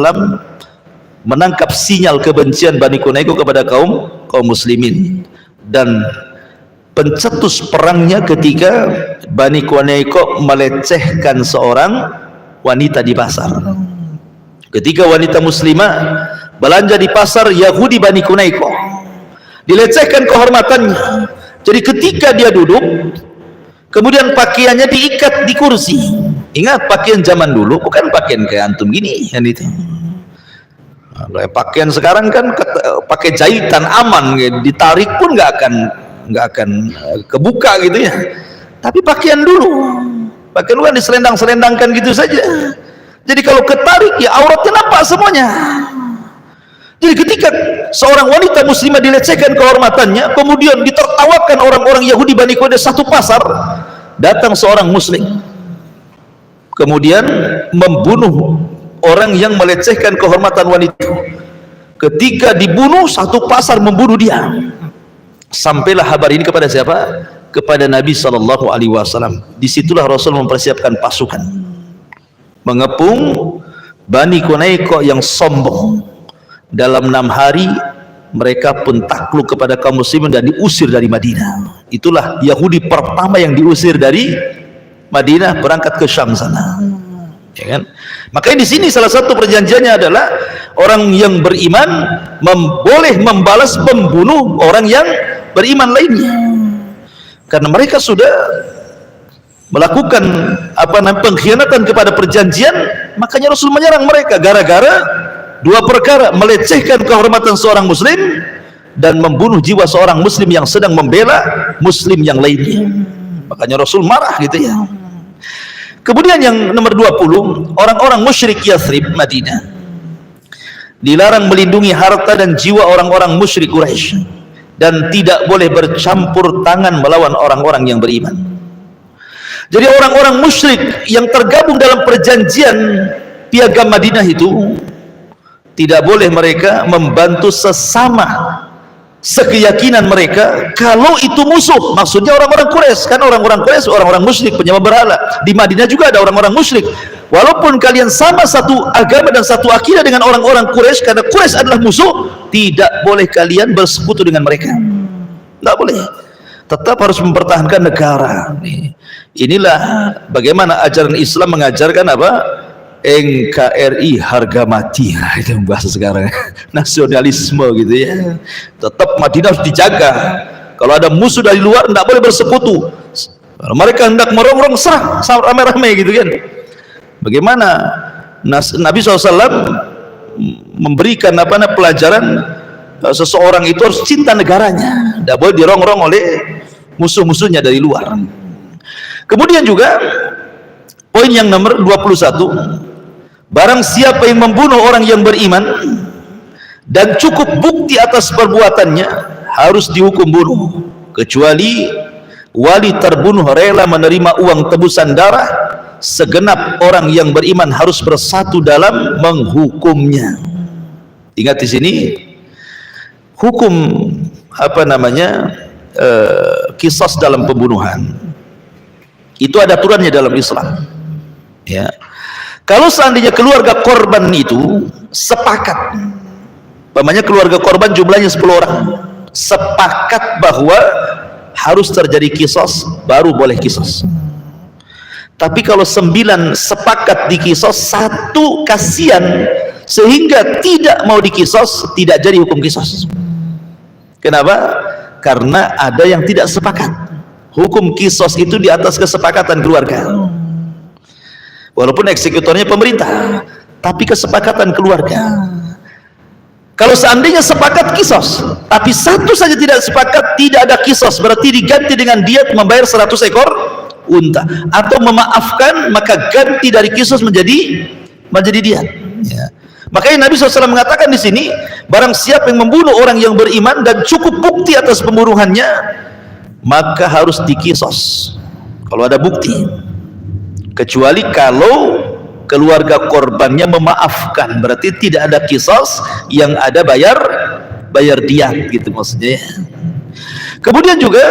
B: menangkap sinyal kebencian Bani Qunaiqa kepada kaum muslimin, dan pencetus perangnya ketika Bani Qunaiqa melecehkan seorang wanita di pasar. Ketika wanita muslimah belanja di pasar Yahudi Bani Qunaiqa, dilecehkan kehormatannya. Jadi ketika dia duduk, kemudian pakaiannya diikat di kursi. Ingat, pakaian zaman dulu bukan pakaian kayak antum gini kan itu. Pakaian sekarang kan pakai jahitan, aman, ditarik pun nggak akan kebuka gitu ya. Tapi pakaian dulu kan diselendang-selendangkan gitu saja. Jadi kalau ketarik ya auratnya nampak semuanya. Jadi ketika seorang wanita muslimah dilecehkan kehormatannya, kemudian ditertawakan orang-orang Yahudi Bani Quraisyah satu pasar, datang seorang muslim kemudian membunuh orang yang melecehkan kehormatan wanita. Ketika dibunuh, satu pasar membunuh dia. Sampailah kabar ini kepada siapa? Kepada Nabi SAW. Disitulah Rasul mempersiapkan pasukan mengepung Bani Quraisyah yang sombong. Dalam 6 hari mereka pun takluk kepada kaum muslimin dan diusir dari Madinah. Itulah Yahudi pertama yang diusir dari Madinah, berangkat ke Syam sana. Ya kan? Makanya di sini salah satu perjanjiannya adalah orang yang beriman boleh membalas pembunuh orang yang beriman lainnya. Karena mereka sudah melakukan pengkhianatan kepada perjanjian, makanya Rasul menyerang mereka gara-gara 2 perkara: melecehkan kehormatan seorang muslim dan membunuh jiwa seorang muslim yang sedang membela muslim yang lainnya. Makanya Rasul marah gitu ya. Kemudian yang nomor 20, orang-orang musyrik Yathrib Madinah dilarang melindungi harta dan jiwa orang-orang musyrik Quraisy dan tidak boleh bercampur tangan melawan orang-orang yang beriman. Jadi orang-orang musyrik yang tergabung dalam perjanjian Piagam Madinah itu tidak boleh mereka membantu sesama sekeyakinan mereka kalau itu musuh. Maksudnya orang-orang Quraisy, kan orang-orang Quraisy orang-orang musyrik penyembah berhala. Di Madinah juga ada orang-orang musyrik. Walaupun kalian sama satu agama dan satu akidah dengan orang-orang Quraisy, karena Quraisy adalah musuh, tidak boleh kalian bersekutu dengan mereka. Tidak boleh. Tetap harus mempertahankan negara. Inilah bagaimana ajaran Islam mengajarkan apa? NKRI harga mati. Nah, itu bahasa sekarang, nasionalisme gitu ya. Tetap Madinah harus dijaga. Kalau ada musuh dari luar tidak boleh bersekutu. Kalau mereka hendak merongrong, serang rame-rame gitu kan. Bagaimana Nabi SAW memberikan pelajaran seseorang itu harus cinta negaranya, tidak boleh dirongrong oleh musuh-musuhnya dari luar. Kemudian juga poin yang nomor 21, barang siapa yang membunuh orang yang beriman dan cukup bukti atas perbuatannya, harus dihukum bunuh, kecuali wali terbunuh rela menerima uang tebusan darah. Segenap orang yang beriman harus bersatu dalam menghukumnya. Ingat di sini hukum qisas dalam pembunuhan itu ada aturannya dalam Islam ya. Kalau seandainya keluarga korban itu sepakat, umpamanya keluarga korban jumlahnya 10 orang, sepakat bahwa harus terjadi qisas, baru boleh qisas. Tapi kalau 9 sepakat di qisas, 1 kasihan sehingga tidak mau di qisas, tidak jadi hukum qisas. Kenapa? Karena ada yang tidak sepakat. Hukum qisas itu di atas kesepakatan keluarga. Walaupun eksekutornya pemerintah, tapi kesepakatan keluarga. Kalau seandainya sepakat qisas, tapi 1 saja tidak sepakat, tidak ada qisas, berarti diganti dengan diat membayar 100 ekor unta, atau memaafkan maka ganti dari qisas menjadi diat ya. Makanya Nabi SAW mengatakan di sini, barang siapa yang membunuh orang yang beriman dan cukup bukti atas pembunuhannya, maka harus diqisas kalau ada bukti. Kecuali kalau keluarga korbannya memaafkan, berarti tidak ada qisas, yang ada bayar diat gitu maksudnya. Kemudian juga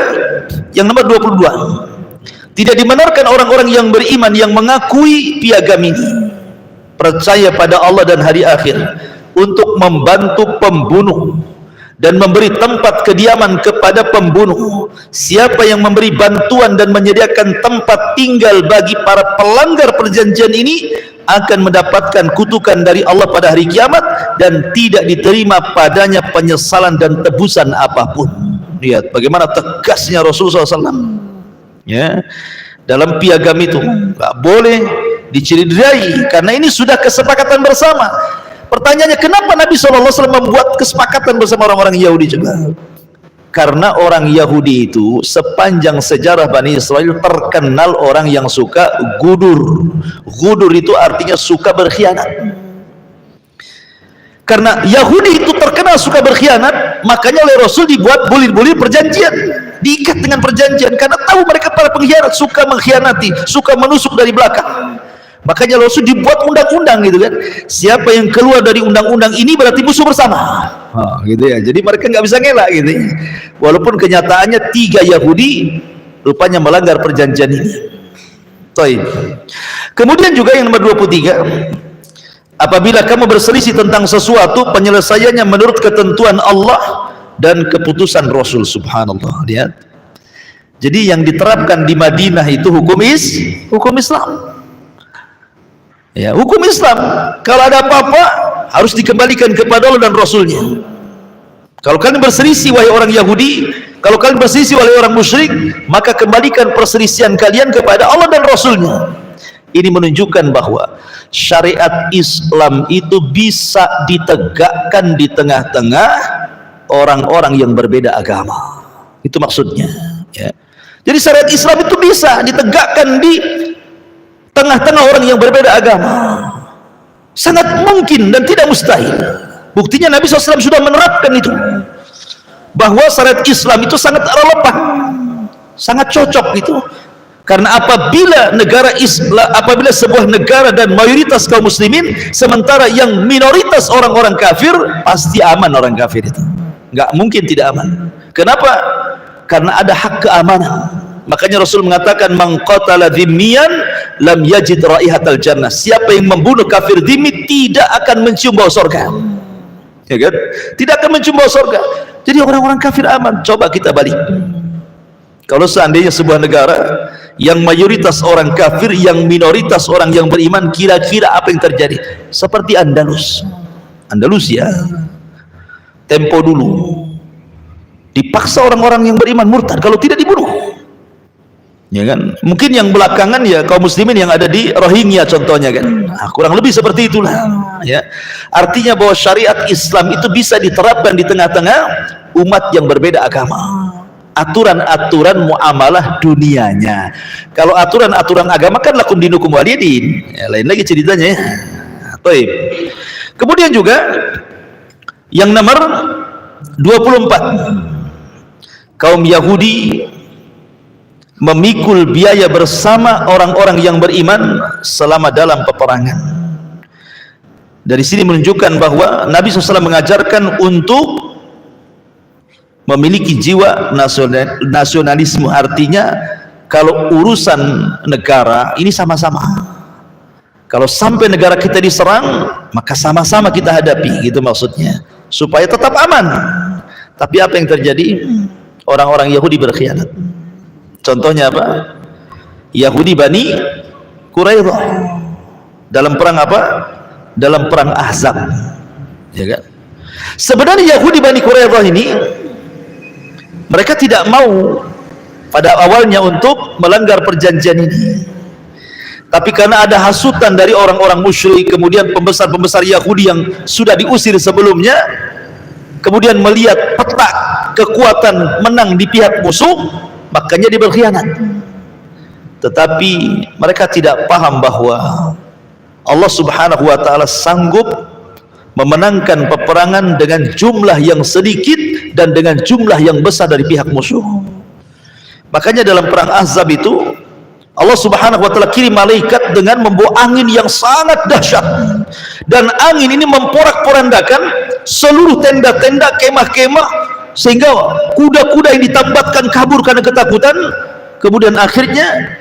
B: yang nomor 22, tidak dibenarkan orang-orang yang beriman yang mengakui piagam ini, percaya pada Allah dan hari akhir, untuk membantu pembunuh dan memberi tempat kediaman kepada pembunuh. Siapa yang memberi bantuan dan menyediakan tempat tinggal bagi para pelanggar perjanjian ini akan mendapatkan kutukan dari Allah pada hari kiamat dan tidak diterima padanya penyesalan dan tebusan apapun. Lihat bagaimana tegasnya Rasulullah SAW ya, dalam piagam itu nggak boleh dicederai, karena ini sudah kesepakatan bersama. Pertanyaannya, kenapa Nabi SAW membuat kesepakatan bersama orang-orang Yahudi juga? Karena orang Yahudi itu sepanjang sejarah Bani Israel terkenal orang yang suka gudur. Gudur itu artinya suka berkhianat. Karena Yahudi itu terkenal suka berkhianat, makanya oleh Rasul dibuat bulir-bulir perjanjian, diikat dengan perjanjian, karena tahu mereka para pengkhianat, suka mengkhianati, suka menusuk dari belakang. Makanya Rasul dibuat undang-undang gitu kan, siapa yang keluar dari undang-undang ini berarti musuh bersama, gitu ya. Jadi mereka nggak bisa ngelak gitu ya. Walaupun kenyataannya 3 Yahudi rupanya melanggar perjanjian ini. Kemudian juga yang nomor 23, apabila kamu berselisih tentang sesuatu, penyelesaiannya menurut ketentuan Allah dan keputusan Rasul. Subhanallah, lihat. Jadi yang diterapkan di Madinah itu hukum Islam. Ya, hukum Islam. Kalau ada apa-apa harus dikembalikan kepada Allah dan Rasulnya. Kalau kalian berselisih wahai orang Yahudi, kalau kalian berselisih wahai orang musyrik, maka kembalikan perselisihan kalian kepada Allah dan Rasulnya. Ini menunjukkan bahwa syariat Islam itu bisa ditegakkan di tengah-tengah orang-orang yang berbeda agama. Itu maksudnya ya. Jadi syariat Islam itu bisa ditegakkan di tengah-tengah orang yang berbeda agama. Sangat mungkin dan tidak mustahil. Buktinya Nabi SAW sudah menerapkan itu, bahwa syariat Islam itu sangat relevan, sangat cocok itu. Karena apabila apabila sebuah negara dan mayoritas kaum muslimin, sementara yang minoritas orang-orang kafir, pasti aman orang kafir itu. Nggak mungkin tidak aman. Kenapa? Karena ada hak keamanan. Makanya Rasul mengatakan, man qatala dhimmiyan lam yajid raihatal jannah. Siapa yang membunuh kafir dhimmi tidak akan mencium bau surga. Ya kan? Tidak akan mencium bau surga. Jadi orang-orang kafir aman. Coba kita balik. Kalau seandainya sebuah negara yang mayoritas orang kafir, yang minoritas orang yang beriman, kira-kira apa yang terjadi? Seperti Andalusia tempo dulu, dipaksa orang-orang yang beriman murtad, kalau tidak dibunuh, ya kan? Mungkin yang belakangan ya kaum muslimin yang ada di Rohingya contohnya kan, kurang lebih seperti itulah ya. Artinya bahwa syariat Islam itu bisa diterapkan di tengah-tengah umat yang berbeda agama. Aturan-aturan muamalah dunianya. Kalau aturan-aturan agama kan lakum dinukum waliyadin, ya, lain lagi ceritanya ya. Baik. Kemudian juga yang nomor 24, kaum Yahudi memikul biaya bersama orang-orang yang beriman selama dalam peperangan. Dari sini menunjukkan bahwa Nabi SAW mengajarkan untuk memiliki jiwa nasionalisme. Artinya kalau urusan negara ini sama-sama, kalau sampai negara kita diserang maka sama-sama kita hadapi, gitu maksudnya, supaya tetap aman. Tapi apa yang terjadi? Orang-orang Yahudi berkhianat. Contohnya apa? Yahudi Bani Quraidah dalam perang apa? Dalam perang Ahzab, ya kan? Sebenarnya Yahudi Bani Quraidah ini mereka tidak mau pada awalnya untuk melanggar perjanjian ini, tapi karena ada hasutan dari orang-orang musyrik, kemudian pembesar-pembesar Yahudi yang sudah diusir sebelumnya, kemudian melihat peta kekuatan menang di pihak musuh, makanya dia berkhianat. Tetapi mereka tidak paham bahwa Allah Subhanahu wa ta'ala sanggup memenangkan peperangan dengan jumlah yang sedikit dan dengan jumlah yang besar dari pihak musuh. Makanya dalam perang Ahzab itu Allah Subhanahu wa ta'ala kirim malaikat dengan membawa angin yang sangat dahsyat, dan angin ini memporak-porandakan seluruh tenda-tenda, kemah-kemah, sehingga kuda-kuda yang ditambatkan kabur karena ketakutan. Kemudian akhirnya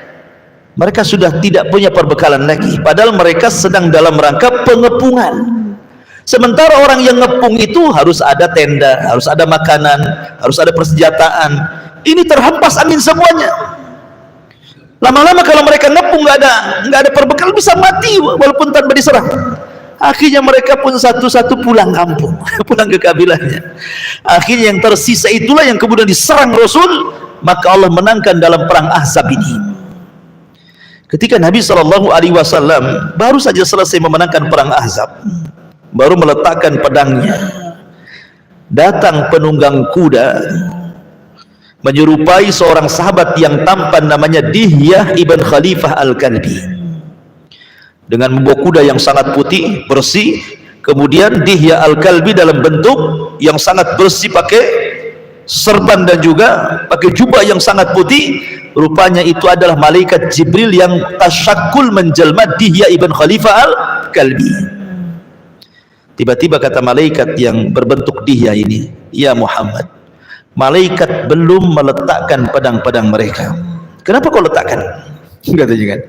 B: mereka sudah tidak punya perbekalan lagi, padahal mereka sedang dalam rangka pengepungan. Sementara orang yang ngepung itu harus ada tenda, harus ada makanan, harus ada persenjataan. Ini terhempas angin semuanya. Lama-lama kalau mereka ngepung nggak ada perbekalan, bisa mati walaupun tanpa diserang. Akhirnya mereka pun satu-satu pulang kampung, pulang ke kabilahnya. Akhirnya yang tersisa itulah yang kemudian diserang Rasul. Maka Allah menangkan dalam perang Ahzab ini. Ketika Nabi SAW baru saja selesai memenangkan perang Ahzab, baru meletakkan pedangnya, datang penunggang kuda menyerupai seorang sahabat yang tampan, namanya Dihyah ibn Khalifah al-Kalbi, dengan membawa kuda yang sangat putih, bersih, kemudian Dihya Al-Kalbi dalam bentuk yang sangat bersih, pakai serban dan juga pakai jubah yang sangat putih. Rupanya itu adalah malaikat Jibril yang tasyakul menjelma Dihya ibn Khalifah Al-Kalbi. Tiba-tiba kata malaikat yang berbentuk Dihya ini, ya Muhammad, malaikat belum meletakkan pedang-pedang mereka. Kenapa kau letakkan? Katanya kan,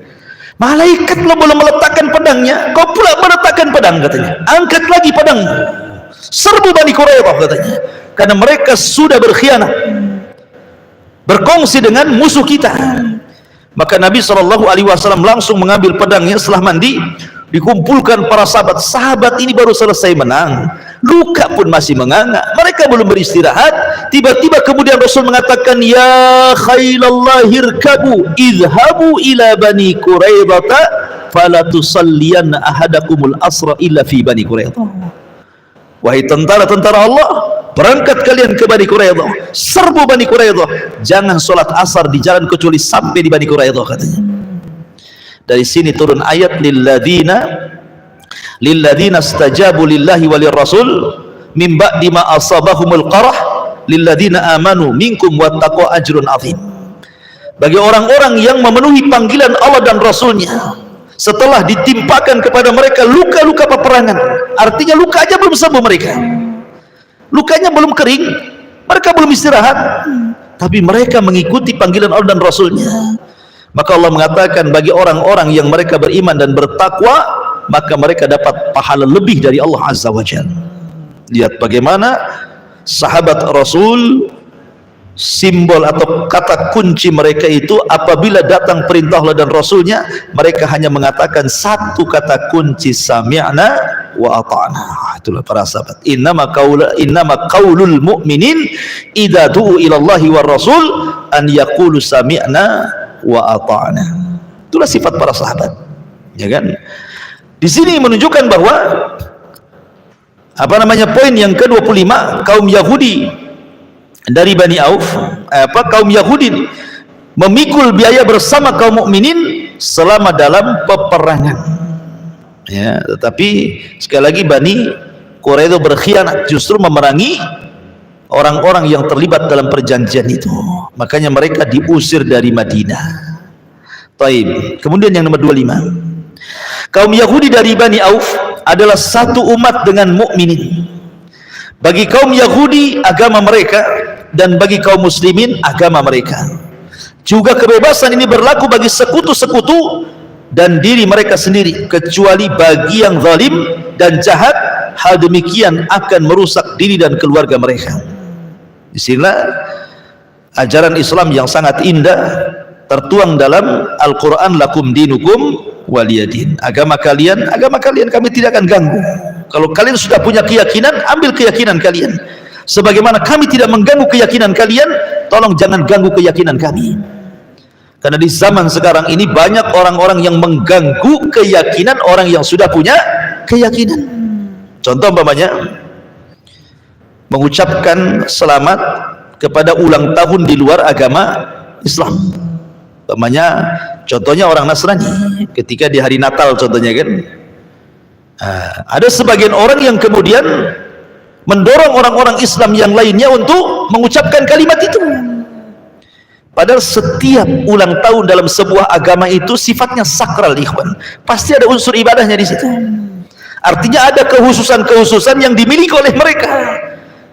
B: malaikat belum meletakkan pedangnya, kau pula meletakkan pedang, katanya. Angkat lagi pedang, serbu Bani Quraidah, katanya, karena mereka sudah berkhianat, berkongsi dengan musuh kita. Maka Nabi SAW langsung mengambil pedangnya. Setelah mandi, dikumpulkan para sahabat. Sahabat ini baru selesai menang, luka pun masih menganga, mereka belum beristirahat. Tiba-tiba kemudian Rasul mengatakan, ya khailallah irkabu idhabu ila Bani Quraidah fala tusalliyanna ahadakumul asra illa fi Bani Quraidah. Wahai tentara-tentara Allah, berangkat kalian ke Bani Quraidah, serbu Bani Quraidah, jangan sholat asar di jalan kecuali sampai di Bani Quraidah, katanya. Dari sini turun ayat lilladzina istajabu lillahi walir rasul min ba'di ma asabahumul qarah lilladzina amanu minkum wattaqu ajrun azim. Bagi orang-orang yang memenuhi panggilan Allah dan Rasulnya setelah ditimpakan kepada mereka luka-luka peperangan, artinya luka aja belum sembuh, mereka lukanya belum kering, mereka belum istirahat, tapi mereka mengikuti panggilan Allah dan Rasulnya. Maka Allah mengatakan bagi orang-orang yang mereka beriman dan bertakwa, maka mereka dapat pahala lebih dari Allah Azza wa Jalla. Lihat bagaimana sahabat Rasul, simbol atau kata kunci mereka itu, apabila datang perintah Allah dan Rasulnya, mereka hanya mengatakan satu kata kunci, sami'na wa ata'na. Itulah para sahabat. Innama qaulul mu'minin idza du'u ila Allahi war Rasul an yaqulu sami'na wa ata'na. Itulah sifat para sahabat, ya kan? Di sini menunjukkan bahwa poin yang ke-25, kaum Yahudi dari Bani Auf, kaum Yahudi memikul biaya bersama kaum mukminin selama dalam peperangan. Ya, tetapi sekali lagi Bani Quraidah berkhianat, justru memerangi orang-orang yang terlibat dalam perjanjian itu. Makanya mereka diusir dari Madinah. Taib. Kemudian yang nomor 25, kaum Yahudi dari Bani Auf adalah satu umat dengan mukminin. Bagi kaum Yahudi agama mereka, dan bagi kaum muslimin agama mereka. Juga kebebasan ini berlaku bagi sekutu-sekutu dan diri mereka sendiri, kecuali bagi yang zalim dan jahat, hal demikian akan merusak diri dan keluarga mereka. Disinilah ajaran Islam yang sangat indah tertuang dalam Al-Quran, lakum dinukum waliyadin. Agama kalian kami tidak akan ganggu. Kalau kalian sudah punya keyakinan, ambil keyakinan kalian. Sebagaimana kami tidak mengganggu keyakinan kalian, tolong jangan ganggu keyakinan kami. Karena di zaman sekarang ini banyak orang-orang yang mengganggu keyakinan orang yang sudah punya keyakinan. Contoh umpamanya, mengucapkan selamat kepada ulang tahun di luar agama Islam. Umpamanya, contohnya orang Nasrani ketika di hari Natal contohnya kan, ada sebagian orang yang kemudian mendorong orang-orang Islam yang lainnya untuk mengucapkan kalimat itu. Padahal setiap ulang tahun dalam sebuah agama itu sifatnya sakral, ikhwan. Pasti ada unsur ibadahnya di situ. Artinya ada kehususan-kehususan yang dimiliki oleh mereka,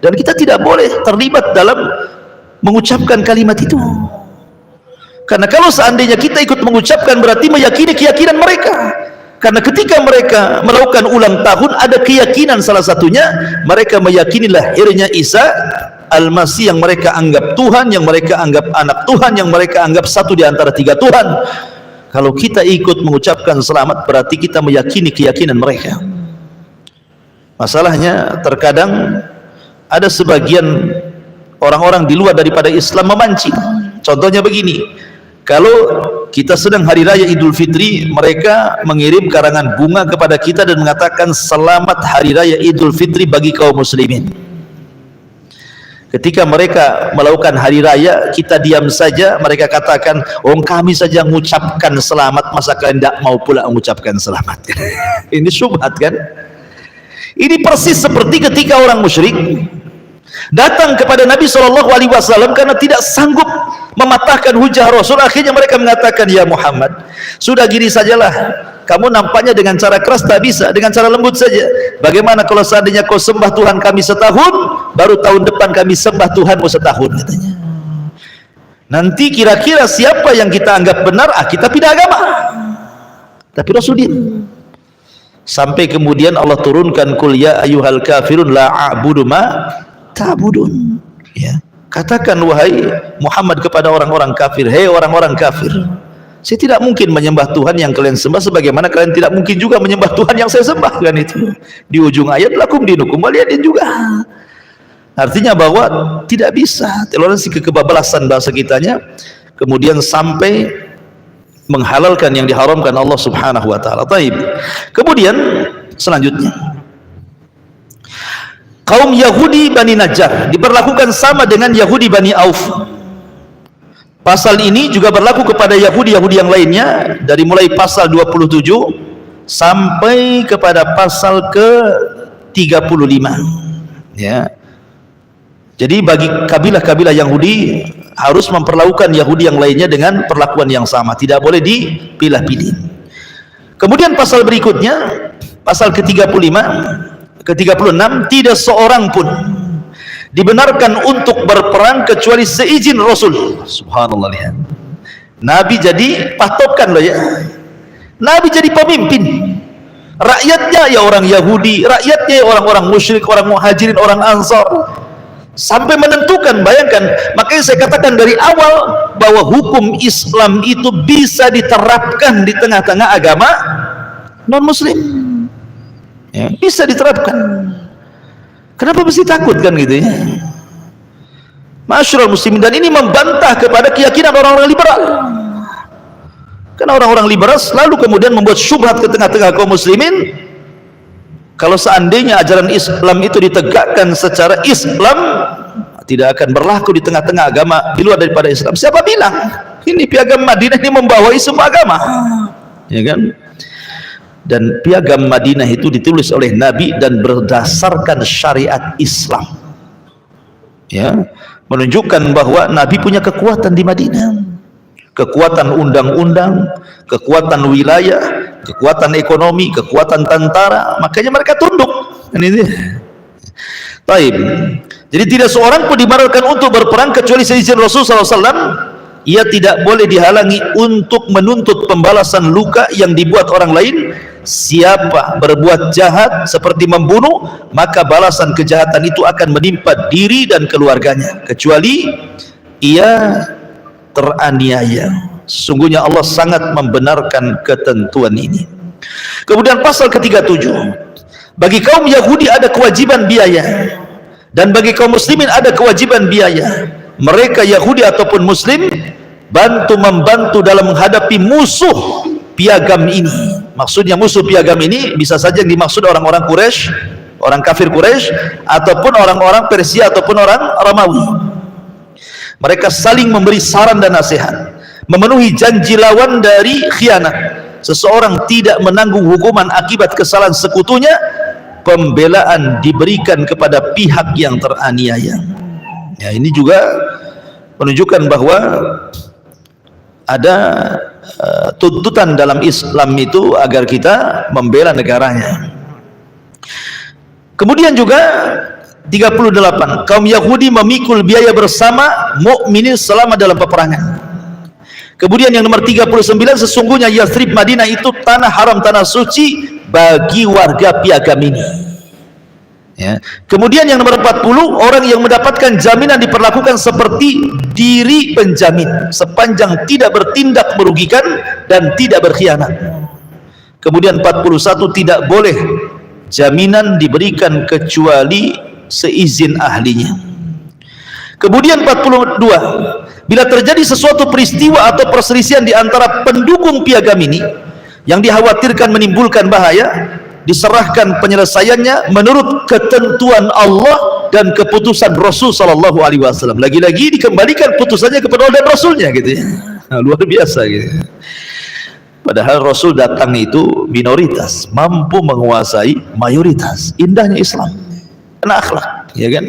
B: dan kita tidak boleh terlibat dalam mengucapkan kalimat itu. Karena kalau seandainya kita ikut mengucapkan, berarti meyakini keyakinan mereka. Karena ketika mereka melakukan ulang tahun, ada keyakinan, salah satunya mereka meyakini lahirnya Isa Al-Masih yang mereka anggap Tuhan, yang mereka anggap anak Tuhan, yang mereka anggap satu di antara tiga Tuhan. Kalau kita ikut mengucapkan selamat, berarti kita meyakini keyakinan mereka. Masalahnya terkadang ada sebagian orang-orang di luar daripada Islam memancing. Contohnya begini, kalau kita sedang hari raya Idul Fitri, mereka mengirim karangan bunga kepada kita dan mengatakan selamat hari raya Idul Fitri bagi kaum muslimin. Ketika mereka melakukan hari raya, kita diam saja, mereka katakan, oh kami saja mengucapkan selamat, masa kalian tidak mau pula mengucapkan selamat? Ini syubhat kan? Ini persis seperti ketika orang musyrik datang kepada Nabi SAW karena tidak sanggup mematahkan hujah Rasul. Akhirnya mereka mengatakan, ya Muhammad, sudah gini sajalah, kamu nampaknya dengan cara keras tak bisa, dengan cara lembut saja. Bagaimana kalau seandainya kau sembah Tuhan kami setahun, baru tahun depan kami sembah Tuhanmu setahun, katanya. Nanti kira-kira siapa yang kita anggap benar, kita pindah agama. Tapi Rasul diam. Sampai kemudian Allah turunkan, qul ya ayyuhal kafirun la a'budu ma ta'budun. Ya, katakan wahai Muhammad kepada orang-orang kafir, hei orang-orang kafir, saya tidak mungkin menyembah Tuhan yang kalian sembah, sebagaimana kalian tidak mungkin juga menyembah Tuhan yang saya sembah. Kan itu di ujung ayat, lakum dinukum waliyadin juga. Artinya bahwa tidak bisa toleransi kekebablasan bahasa kitanya kemudian sampai menghalalkan yang diharamkan Allah Subhanahu wa taala. Taib. Kemudian selanjutnya, kaum Yahudi Bani Najjar diperlakukan sama dengan Yahudi Bani Auf. Pasal ini juga berlaku kepada Yahudi-Yahudi yang lainnya, dari mulai pasal 27 sampai kepada pasal ke-35. Ya. Jadi bagi kabilah-kabilah Yahudi harus memperlakukan Yahudi yang lainnya dengan perlakuan yang sama, tidak boleh dipilah-pilih. Kemudian pasal berikutnya, pasal ke-35, ke-36, tidak seorang pun dibenarkan untuk berperang kecuali seizin Rasul. Subhanallah, lihat. Nabi jadi patokan loh ya. Nabi jadi pemimpin. Rakyatnya ya orang Yahudi, rakyatnya ya orang-orang musyrik, orang muhajirin, orang ansar. Sampai menentukan, bayangkan. Makanya saya katakan dari awal bahwa hukum Islam itu bisa diterapkan di tengah-tengah agama non-muslim. Ya, bisa diterapkan. Kenapa mesti takut kan gitu ya? Masyarul muslimin, dan ini membantah kepada keyakinan orang-orang liberal. Karena orang-orang liberal selalu kemudian membuat syubhat ke tengah-tengah kaum muslimin. Kalau seandainya ajaran Islam itu ditegakkan secara Islam, tidak akan berlaku di tengah-tengah agama di luar daripada Islam. Siapa bilang? Ini piagam Madinah ini membawai semua agama, ya kan? Dan piagam Madinah itu ditulis oleh Nabi dan berdasarkan syariat Islam. Ya, menunjukkan bahwa Nabi punya kekuatan di Madinah, kekuatan undang-undang, kekuatan wilayah, kekuatan ekonomi, kekuatan tentara. Makanya mereka tunduk. Ini taib. Jadi tidak seorang pun dibenarkan untuk berperang kecuali seizin Rasulullah SAW. Ia tidak boleh dihalangi untuk menuntut pembalasan luka yang dibuat orang lain. Siapa berbuat jahat seperti membunuh, maka balasan kejahatan itu akan menimpa diri dan keluarganya, kecuali ia teraniaya. Sesungguhnya Allah sangat membenarkan ketentuan ini. Kemudian pasal ke-37, bagi kaum Yahudi ada kewajiban biaya, dan bagi kaum muslimin ada kewajiban biaya. Mereka Yahudi ataupun muslim membantu dalam menghadapi musuh piagam ini. Maksudnya musuh piagam ini bisa saja yang dimaksud orang-orang Quraisy, orang kafir Quraisy, ataupun orang-orang Persia ataupun orang Romawi. Mereka saling memberi saran dan nasihat, memenuhi janji lawan dari khianat. Seseorang tidak menanggung hukuman akibat kesalahan sekutunya, pembelaan diberikan kepada pihak yang teraniaya. Ya, ini juga menunjukkan bahwa ada tuntutan dalam Islam itu agar kita membela negaranya. Kemudian juga 38, kaum Yahudi memikul biaya bersama mukminin selama dalam peperangan. Kemudian yang nomor 39, sesungguhnya Yathrib Madinah itu tanah haram, tanah suci bagi warga piagam ini. Ya. Kemudian yang nomor 40, orang yang mendapatkan jaminan diperlakukan seperti diri penjamin sepanjang tidak bertindak merugikan dan tidak berkhianat. Kemudian 41, tidak boleh jaminan diberikan kecuali seizin ahlinya. Kemudian 42, bila terjadi sesuatu peristiwa atau perselisihan di antara pendukung piagam ini yang dikhawatirkan menimbulkan bahaya, diserahkan penyelesaiannya menurut ketentuan Allah dan keputusan Rasul sallallahu alaihi wasallam. Lagi-lagi dikembalikan putusannya kepada Allah dan Rasulnya gitu ya. Nah, luar biasa gitu. Padahal Rasul datang itu minoritas, mampu menguasai mayoritas. Indahnya Islam, karena akhlak, ya kan?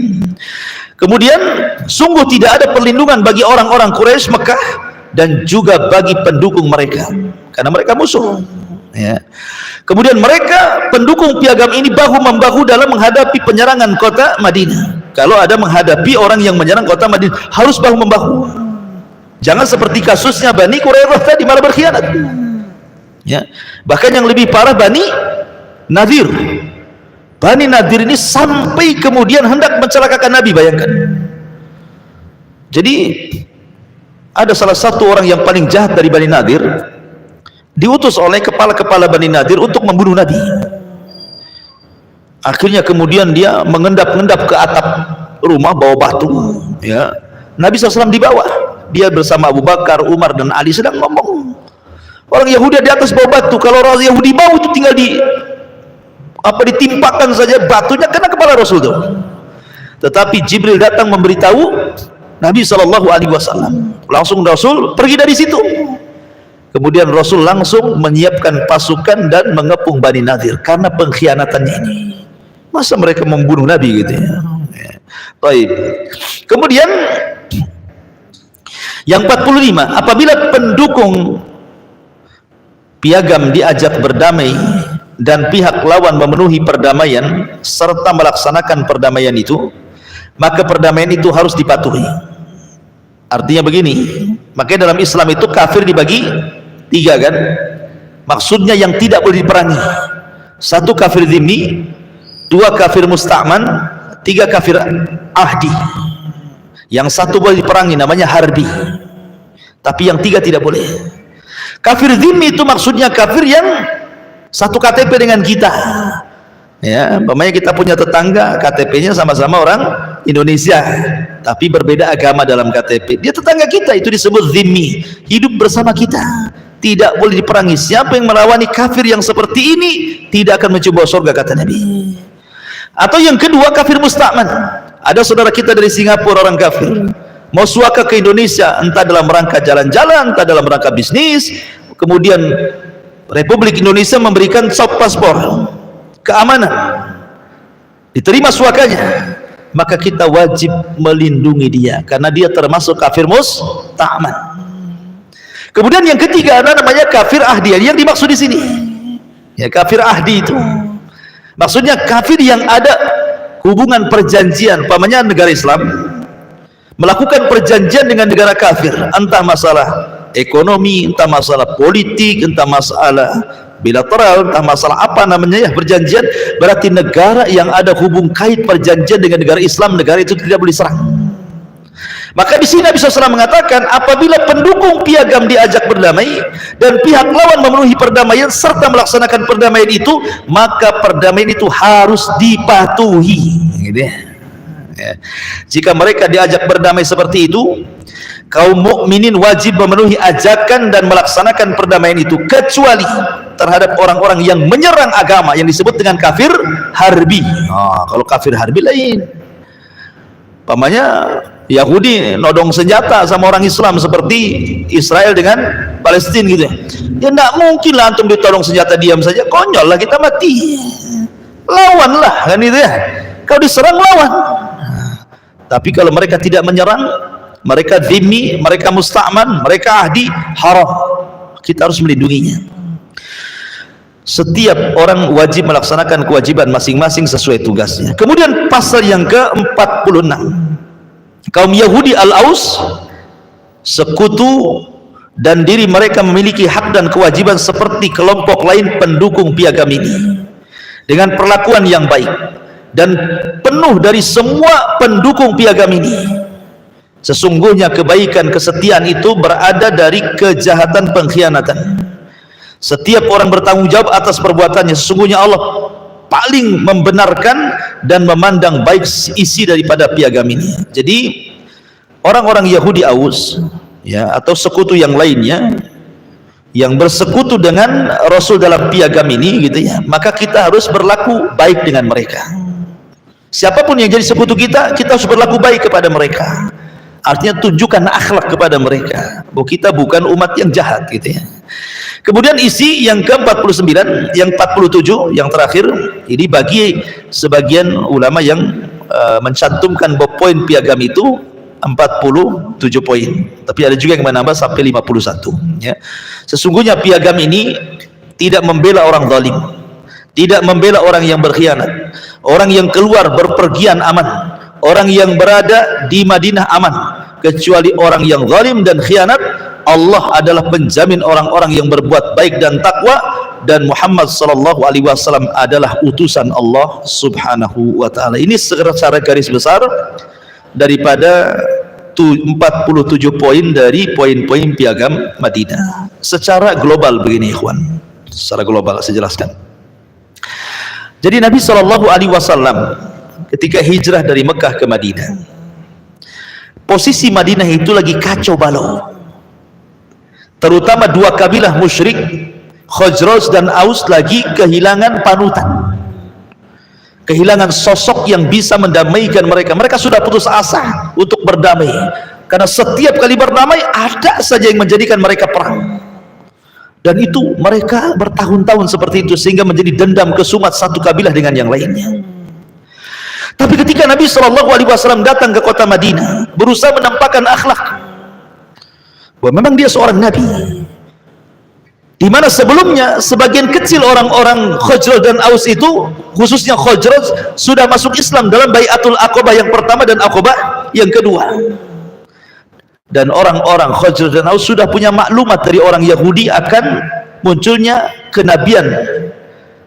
B: Kemudian sungguh tidak ada perlindungan bagi orang-orang Quraisy Mekah dan juga bagi pendukung mereka, karena mereka musuh. Ya. Kemudian mereka pendukung piagam ini bahu membahu dalam menghadapi penyerangan kota Madinah. Kalau ada menghadapi orang yang menyerang kota Madinah, harus bahu membahu. Jangan seperti kasusnya Bani Quraidah tadi, malah berkhianat. Ya. Bahkan yang lebih parah Bani Nadir. Bani Nadir ini sampai kemudian hendak mencelakakan Nabi, bayangkan. Jadi ada salah satu orang yang paling jahat dari Bani Nadir, diutus oleh kepala-kepala Bani Nadir untuk membunuh Nabi. Akhirnya kemudian dia mengendap-endap ke atap rumah bawa batu, ya. Nabi SAW di bawah, dia bersama Abu Bakar, Umar dan Ali sedang ngomong. Orang Yahudi di atas bawa batu. Kalau orang Yahudi mau itu tinggal ditimpakan saja batunya kena kepala Rasul itu. Tetapi Jibril datang memberitahu Nabi SAW. Langsung Rasul pergi dari situ. Kemudian Rasul langsung menyiapkan pasukan dan mengepung Bani Nadir karena pengkhianatannya ini. Masa mereka membunuh Nabi gitu ya. Baik. Kemudian yang 45, apabila pendukung piagam diajak berdamai dan pihak lawan memenuhi perdamaian serta melaksanakan perdamaian itu, maka perdamaian itu harus dipatuhi. Artinya begini, makanya dalam Islam itu kafir dibagi 3 kan? Maksudnya yang tidak boleh diperangi. 1 kafir dhimmi, 2 kafir musta'man, 3 kafir ahdi. Yang 1 boleh diperangi, namanya harbi. Tapi yang 3 tidak boleh. Kafir dhimmi itu maksudnya kafir yang satu KTP dengan kita. Ya, umpamanya kita punya tetangga, KTP-nya sama-sama orang Indonesia, tapi berbeda agama dalam KTP. Dia tetangga kita, itu disebut dhimmi, hidup bersama kita. Tidak boleh diperangi. Siapa yang melawani kafir yang seperti ini tidak akan mencoba surga, kata Nabi. Atau yang kedua, kafir musta'man. Ada saudara kita dari Singapura, orang kafir, mau suaka ke Indonesia, entah dalam rangka jalan-jalan, entah dalam rangka bisnis. Kemudian Republik Indonesia memberikan soft paspor, keamanan, diterima suakanya, maka kita wajib melindungi dia karena dia termasuk kafir musta'man. Kemudian yang ketiga ada namanya kafir ahdi. Yang dimaksud di sini, ya, kafir ahdi itu maksudnya kafir yang ada hubungan perjanjian, pamannya negara Islam melakukan perjanjian dengan negara kafir, entah masalah ekonomi, entah masalah politik, entah masalah bilateral, entah masalah apa namanya ya, perjanjian. Berarti negara yang ada hubung kait perjanjian dengan negara Islam, negara itu tidak boleh serang. Maka di sini Nabi SAW mengatakan, apabila pendukung piagam diajak berdamai dan pihak lawan memenuhi perdamaian serta melaksanakan perdamaian itu, maka perdamaian itu harus dipatuhi. Gitu ya. Ya. Jika mereka diajak berdamai seperti itu, kaum mukminin wajib memenuhi ajakan dan melaksanakan perdamaian itu, kecuali terhadap orang-orang yang menyerang agama yang disebut dengan kafir harbi. Kalau kafir harbi lain, pamannya Yahudi nodong senjata sama orang Islam seperti Israel dengan Palestina gitu ya. Ya enggak mungkin lah antum ditodong senjata diam saja, konyol lah, kita mati. Lawan lah kan itu ya. Kalau diserang lawan. Tapi kalau mereka tidak menyerang, mereka dhimmi, mereka musta'man, mereka ahdi, haram, kita harus melindunginya. Setiap orang wajib melaksanakan kewajiban masing-masing sesuai tugasnya. Kemudian pasal yang ke-46, kaum Yahudi Al-Aus sekutu dan diri mereka memiliki hak dan kewajiban seperti kelompok lain pendukung piagam ini dengan perlakuan yang baik dan penuh dari semua pendukung piagam ini. Sesungguhnya kebaikan kesetiaan itu berada dari kejahatan pengkhianatan. Setiap orang bertanggung jawab atas perbuatannya. Sesungguhnya Allah paling membenarkan dan memandang baik isi daripada piagam ini. Jadi orang-orang Yahudi Aus ya, atau sekutu yang lainnya yang bersekutu dengan Rasul dalam piagam ini gitu ya, maka kita harus berlaku baik dengan mereka. Siapapun yang jadi sekutu kita, kita harus berlaku baik kepada mereka. Artinya tunjukkan akhlak kepada mereka bahwa kita bukan umat yang jahat gitu ya. Kemudian isi yang ke-49, yang 47, yang terakhir, ini bagi sebagian ulama yang mencantumkan bahwa poin piagam itu 47 poin, tapi ada juga yang menambah sampai 51 ya. Sesungguhnya piagam ini tidak membela orang zalim, tidak membela orang yang berkhianat, orang yang keluar berpergian aman, orang yang berada di Madinah aman, kecuali orang yang zalim dan khianat. Allah adalah penjamin orang-orang yang berbuat baik dan takwa, dan Muhammad sallallahu alaihi wasallam adalah utusan Allah subhanahu wa ta'ala. Ini secara garis besar daripada 47 poin dari poin-poin piagam Madinah. Secara global begini ikhwan, secara global saya jelaskan. Jadi Nabi sallallahu alaihi wasallam ketika hijrah dari Mekah ke Madinah, posisi Madinah itu lagi kacau balau, terutama dua kabilah musyrik Khazraj dan Aus lagi kehilangan panutan, kehilangan sosok yang bisa mendamaikan mereka. Mereka sudah putus asa untuk berdamai, karena setiap kali berdamai ada saja yang menjadikan mereka perang, dan itu mereka bertahun-tahun seperti itu, sehingga menjadi dendam kesumat satu kabilah dengan yang lainnya. Tapi ketika Nabi SAW datang ke kota Madinah, berusaha menampakkan akhlak bahwa memang dia seorang Nabi, di mana sebelumnya sebagian kecil orang-orang Khazraj dan Aus itu, khususnya Khazraj, sudah masuk Islam dalam Bai'atul Aqabah yang pertama dan Aqabah yang kedua. Dan orang-orang Khazraj dan Aus sudah punya maklumat dari orang Yahudi akan munculnya kenabian,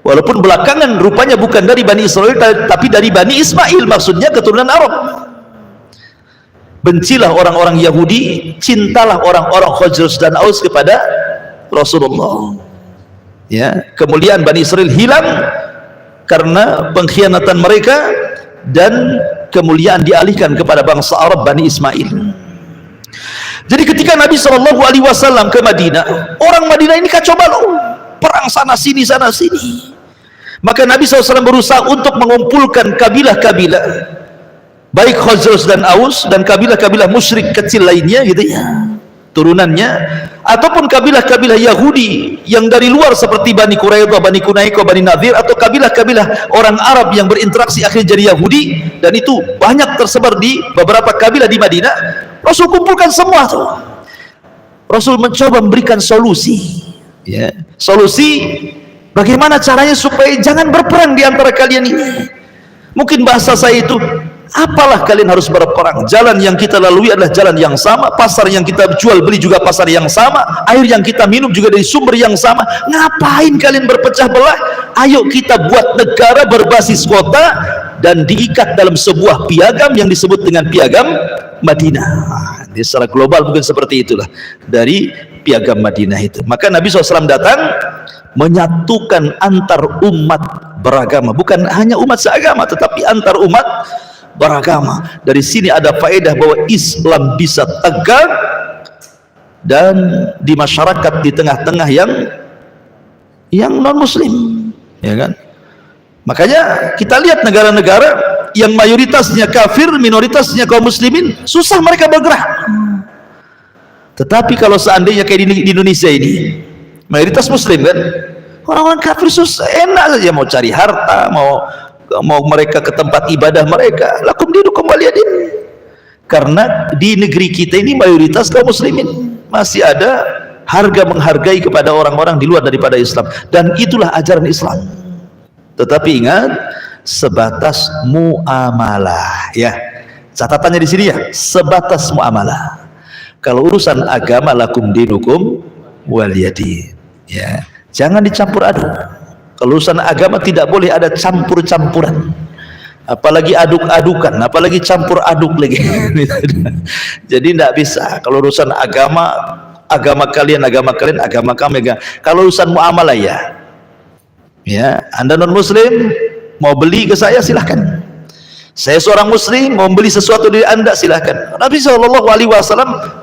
B: walaupun belakangan rupanya bukan dari Bani Israel tapi dari Bani Ismail, maksudnya keturunan Arab. Bencilah orang-orang Yahudi, cintalah orang-orang Khazraj dan Aus kepada Rasulullah ya. Kemuliaan Bani Israel hilang karena pengkhianatan mereka, dan kemuliaan dialihkan kepada bangsa Arab Bani Ismail. Jadi ketika Nabi SAW ke Madinah, orang Madinah ini kacau balau, perang sana sini sana sini. Maka Nabi SAW berusaha untuk mengumpulkan kabilah-kabilah, baik Khazraj dan Aus dan kabilah-kabilah musyrik kecil lainnya gitu ya, turunannya, ataupun kabilah-kabilah Yahudi yang dari luar seperti Bani Quraidah, Bani Qunaiqah, Bani Nadir, atau kabilah-kabilah orang Arab yang berinteraksi akhirnya jadi Yahudi, dan itu banyak tersebar di beberapa kabilah di Madinah. Rasul kumpulkan semua tuh. Rasul mencoba memberikan solusi ya, solusi bagaimana caranya supaya jangan berperang di antara kalian ini. Mungkin bahasa saya itu, apalah kalian harus berperang, jalan yang kita lalui adalah jalan yang sama, pasar yang kita jual beli juga pasar yang sama, air yang kita minum juga dari sumber yang sama. Ngapain kalian berpecah belah? Ayo kita buat negara berbasis kota dan diikat dalam sebuah piagam yang disebut dengan piagam Madinah. Ini secara global mungkin seperti itulah dari piagam Madinah itu. Maka Nabi SAW datang menyatukan antar umat beragama, bukan hanya umat seagama tetapi antar umat beragama. Dari sini ada faedah bahwa Islam bisa tegak dan di masyarakat, di tengah-tengah yang non muslim ya kan. Makanya kita lihat negara-negara yang mayoritasnya kafir, minoritasnya kaum muslimin, susah mereka bergerak. Tetapi kalau seandainya kayak di Indonesia ini mayoritas muslim kan, orang-orang kafir susah, enak saja mau cari harta, mau mereka ke tempat ibadah mereka, lakum dinukum waliyadin. Karena di negeri kita ini mayoritas kaum muslimin, masih ada harga menghargai kepada orang-orang di luar daripada Islam, dan itulah ajaran Islam. Tetapi ingat, sebatas muamalah ya, catatannya di sini ya, sebatas muamalah. Kalau urusan agama, lakum dinukum waliyadin ya, jangan dicampur aduk. Kalau urusan agama tidak boleh ada campur-campuran, apalagi aduk-adukan, apalagi campur aduk lagi. Jadi tidak bisa. Kalau urusan agama, agama kalian, agama kami. Kalau urusan muamalah ya, Anda non muslim mau beli ke saya silahkan, saya seorang muslim mau beli sesuatu dari Anda silahkan. Nabi SAW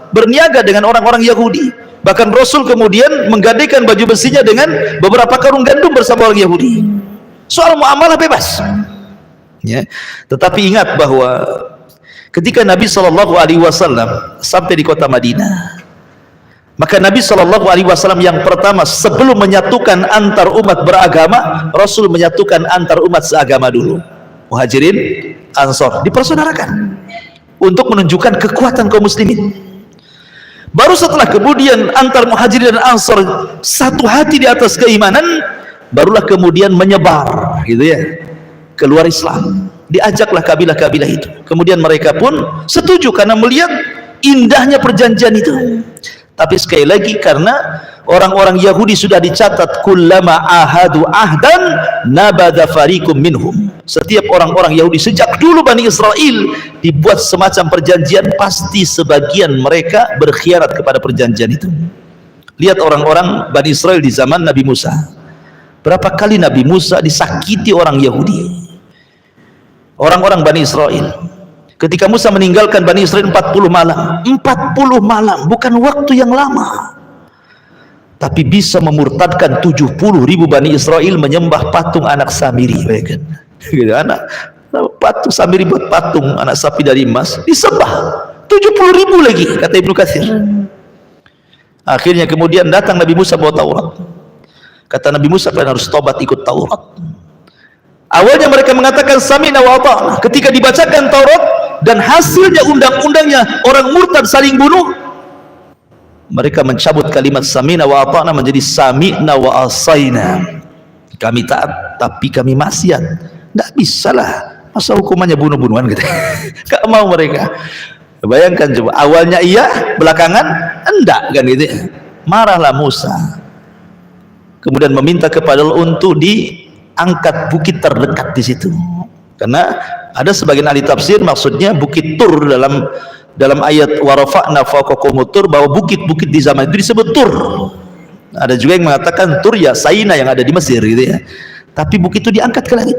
B: berniaga dengan orang-orang Yahudi, bahkan Rasul kemudian menggadaikan baju besinya dengan beberapa karung gandum bersama orang Yahudi. Soal muamalah bebas ya. Tetapi ingat bahwa ketika Nabi SAW sampai di kota Madinah, Maka Nabi SAW yang pertama sebelum menyatukan antar umat beragama, Rasul menyatukan antar umat seagama dulu. Muhajirin, Ansor dipersaudarakan untuk menunjukkan kekuatan kaum muslimin. Baru setelah kemudian antar Muhajirin dan Ansor satu hati di atas keimanan, barulah kemudian menyebar, gitu ya, keluar Islam. Diajaklah kabilah-kabilah itu. Kemudian mereka pun setuju karena melihat indahnya perjanjian itu. Tapi sekali lagi, karena orang-orang Yahudi sudah dicatat kullama ahadu ahdan nabadha fariqum minhum. Setiap orang-orang Yahudi sejak dulu Bani Israel dibuat semacam perjanjian, pasti sebagian mereka berkhianat kepada perjanjian itu. Lihat orang-orang Bani Israel di zaman Nabi Musa. Berapa kali Nabi Musa disakiti orang Yahudi, orang-orang Bani Israel. Ketika Musa meninggalkan Bani Israel 40 malam, 40 malam bukan waktu yang lama, tapi bisa memurtadkan 70.000 Bani Israel menyembah patung anak Samiri. Bayangkan, anak patung Samiri buat patung anak sapi dari emas disembah 70.000 lagi, kata Ibnu Katsir. Akhirnya kemudian datang Nabi Musa bawa Taurat. Kata Nabi Musa, kalian harus tobat ikut Taurat. Awalnya mereka mengatakan sami'na wa ata'na. Ketika dibacakan Taurat dan hasilnya undang-undangnya orang murtad saling bunuh, mereka mencabut kalimat sami'na wa ata'na menjadi sami'na wa asaina. Kami taat tapi kami maksiat. Tidak bisa lah, masa hukumannya bunuh-bunuhan gitu. Gak mau mereka. Bayangkan coba, awalnya iya, belakangan enggak, kan gitu. Marahlah Musa, kemudian meminta kepada Allah untuk diangkat bukit terdekat di situ. Karena ada sebagian ahli tafsir maksudnya bukit Tur dalam ayat warafa'na fawqakumut tur, bahwa bukit-bukit di zaman itu disebut Tur. Ada juga yang mengatakan Tur ya Saina yang ada di Mesir gitu ya. Tapi bukit itu diangkat ke langit.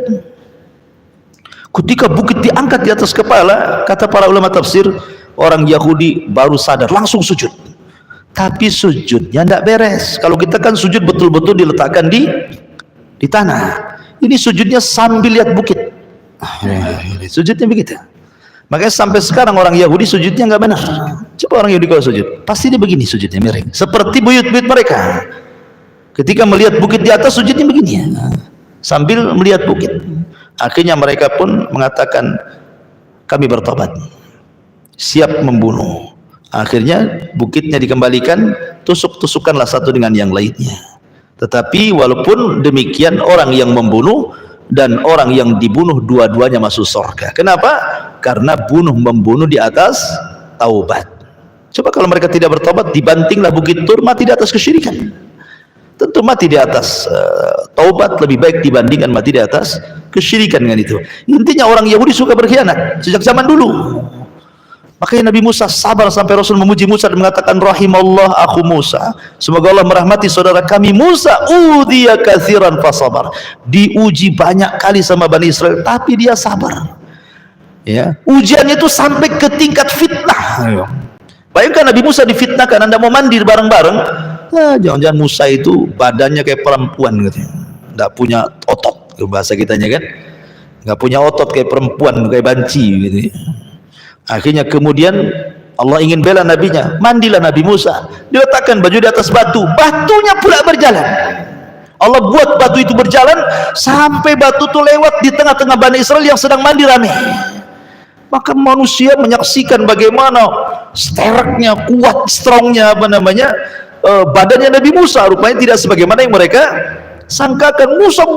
B: Ketika bukit diangkat di atas kepala, kata para ulama tafsir, orang Yahudi baru sadar, langsung sujud. Tapi sujudnya tidak beres. Kalau kita kan sujud betul-betul diletakkan di tanah. Ini sujudnya sambil lihat bukit. Sujudnya begitu. Makanya sampai sekarang orang Yahudi sujudnya nggak benar. Coba orang Yahudi kalau sujud, pasti dia begini sujudnya, miring. Seperti buyut-buyut mereka. Ketika melihat bukit di atas, sujudnya begini, sambil melihat bukit. Akhirnya mereka pun mengatakan, kami bertobat, siap membunuh. Akhirnya bukitnya dikembalikan, tusuk-tusukanlah satu dengan yang lainnya. Tetapi walaupun demikian, orang yang membunuh dan orang yang dibunuh dua-duanya masuk surga. Kenapa? Karena membunuh di atas taubat. Coba kalau mereka tidak bertobat, dibantinglah bukit Tur, mati di atas kesyirikan. Tentu mati di atas taubat lebih baik dibandingkan mati di atas kesyirikan dengan itu. Intinya orang Yahudi suka berkhianat sejak zaman dulu. Makanya Nabi Musa sabar sampai Rasul memuji Musa dan mengatakan rahimallah akhu Musa, semoga Allah merahmati saudara kami Musa, udiya katsiran fasabar. Diuji banyak kali sama Bani Israel tapi dia sabar. Ya, ujiannya itu sampai ke tingkat fitnah. Bayangkan Nabi Musa difitnahkan, Anda mau mandi bareng-bareng, jangan-jangan Musa itu badannya kayak perempuan gitu, nggak punya otot, bahasa kitanya kan, nggak punya otot kayak perempuan, kayak banci gitu. Akhirnya kemudian Allah ingin bela nabinya, mandilah Nabi Musa, diletakkan baju di atas batu, batunya pula berjalan. Allah buat batu itu berjalan sampai batu itu lewat di tengah-tengah Bani Israel yang sedang mandi rame. Maka manusia menyaksikan bagaimana stereknya, kuat, strongnya badannya Nabi Musa. Rupanya tidak sebagaimana yang mereka sangkakan. Musa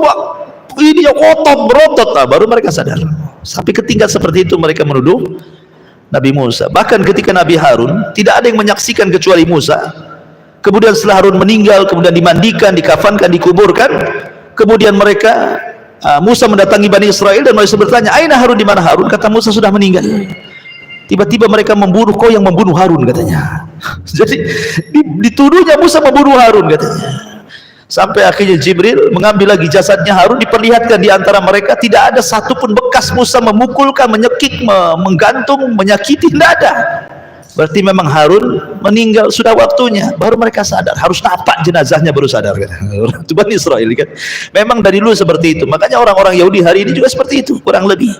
B: ini otot berotot. Baru mereka sadar. Sampai ke tingkat seperti itu mereka menuduh Nabi Musa. Bahkan ketika Nabi Harun, tidak ada yang menyaksikan kecuali Musa. Kemudian setelah Harun meninggal, kemudian dimandikan, dikafankan, dikuburkan, kemudian mereka Musa mendatangi Bani Israel dan mereka bertanya, aina Harun, di mana Harun? Kata Musa sudah meninggal. Tiba-tiba mereka membunuh, kau yang membunuh Harun katanya. Jadi dituduhnya Musa membunuh Harun katanya. Sampai akhirnya Jibril mengambil lagi jasadnya Harun, diperlihatkan di antara mereka, tidak ada satupun bekas Musa memukulkan, menyekik, menggantung, menyakiti, tidak ada. Berarti memang Harun meninggal, sudah waktunya. Baru mereka sadar, harus nampak jenazahnya baru sadar kan. Itu Bani Israel kan. Memang dari dulu seperti itu. Makanya orang-orang Yahudi hari ini juga seperti itu, kurang lebih.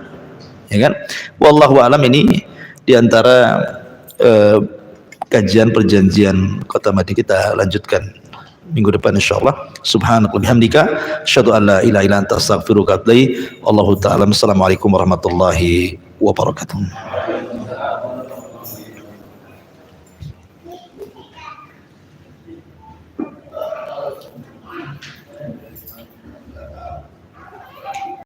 B: Ya kan? Wallahu a'lam, ini di antara kajian perjanjian Kota Madinah kita lanjutkan minggu depan insyaallah. Subhanaka wa bihamdika asyhadu an la ilaha illa anta astaghfiruka wa atubu ilaik. Wallahu taala. Assalamualaikum warahmatullahi wabarakatuh.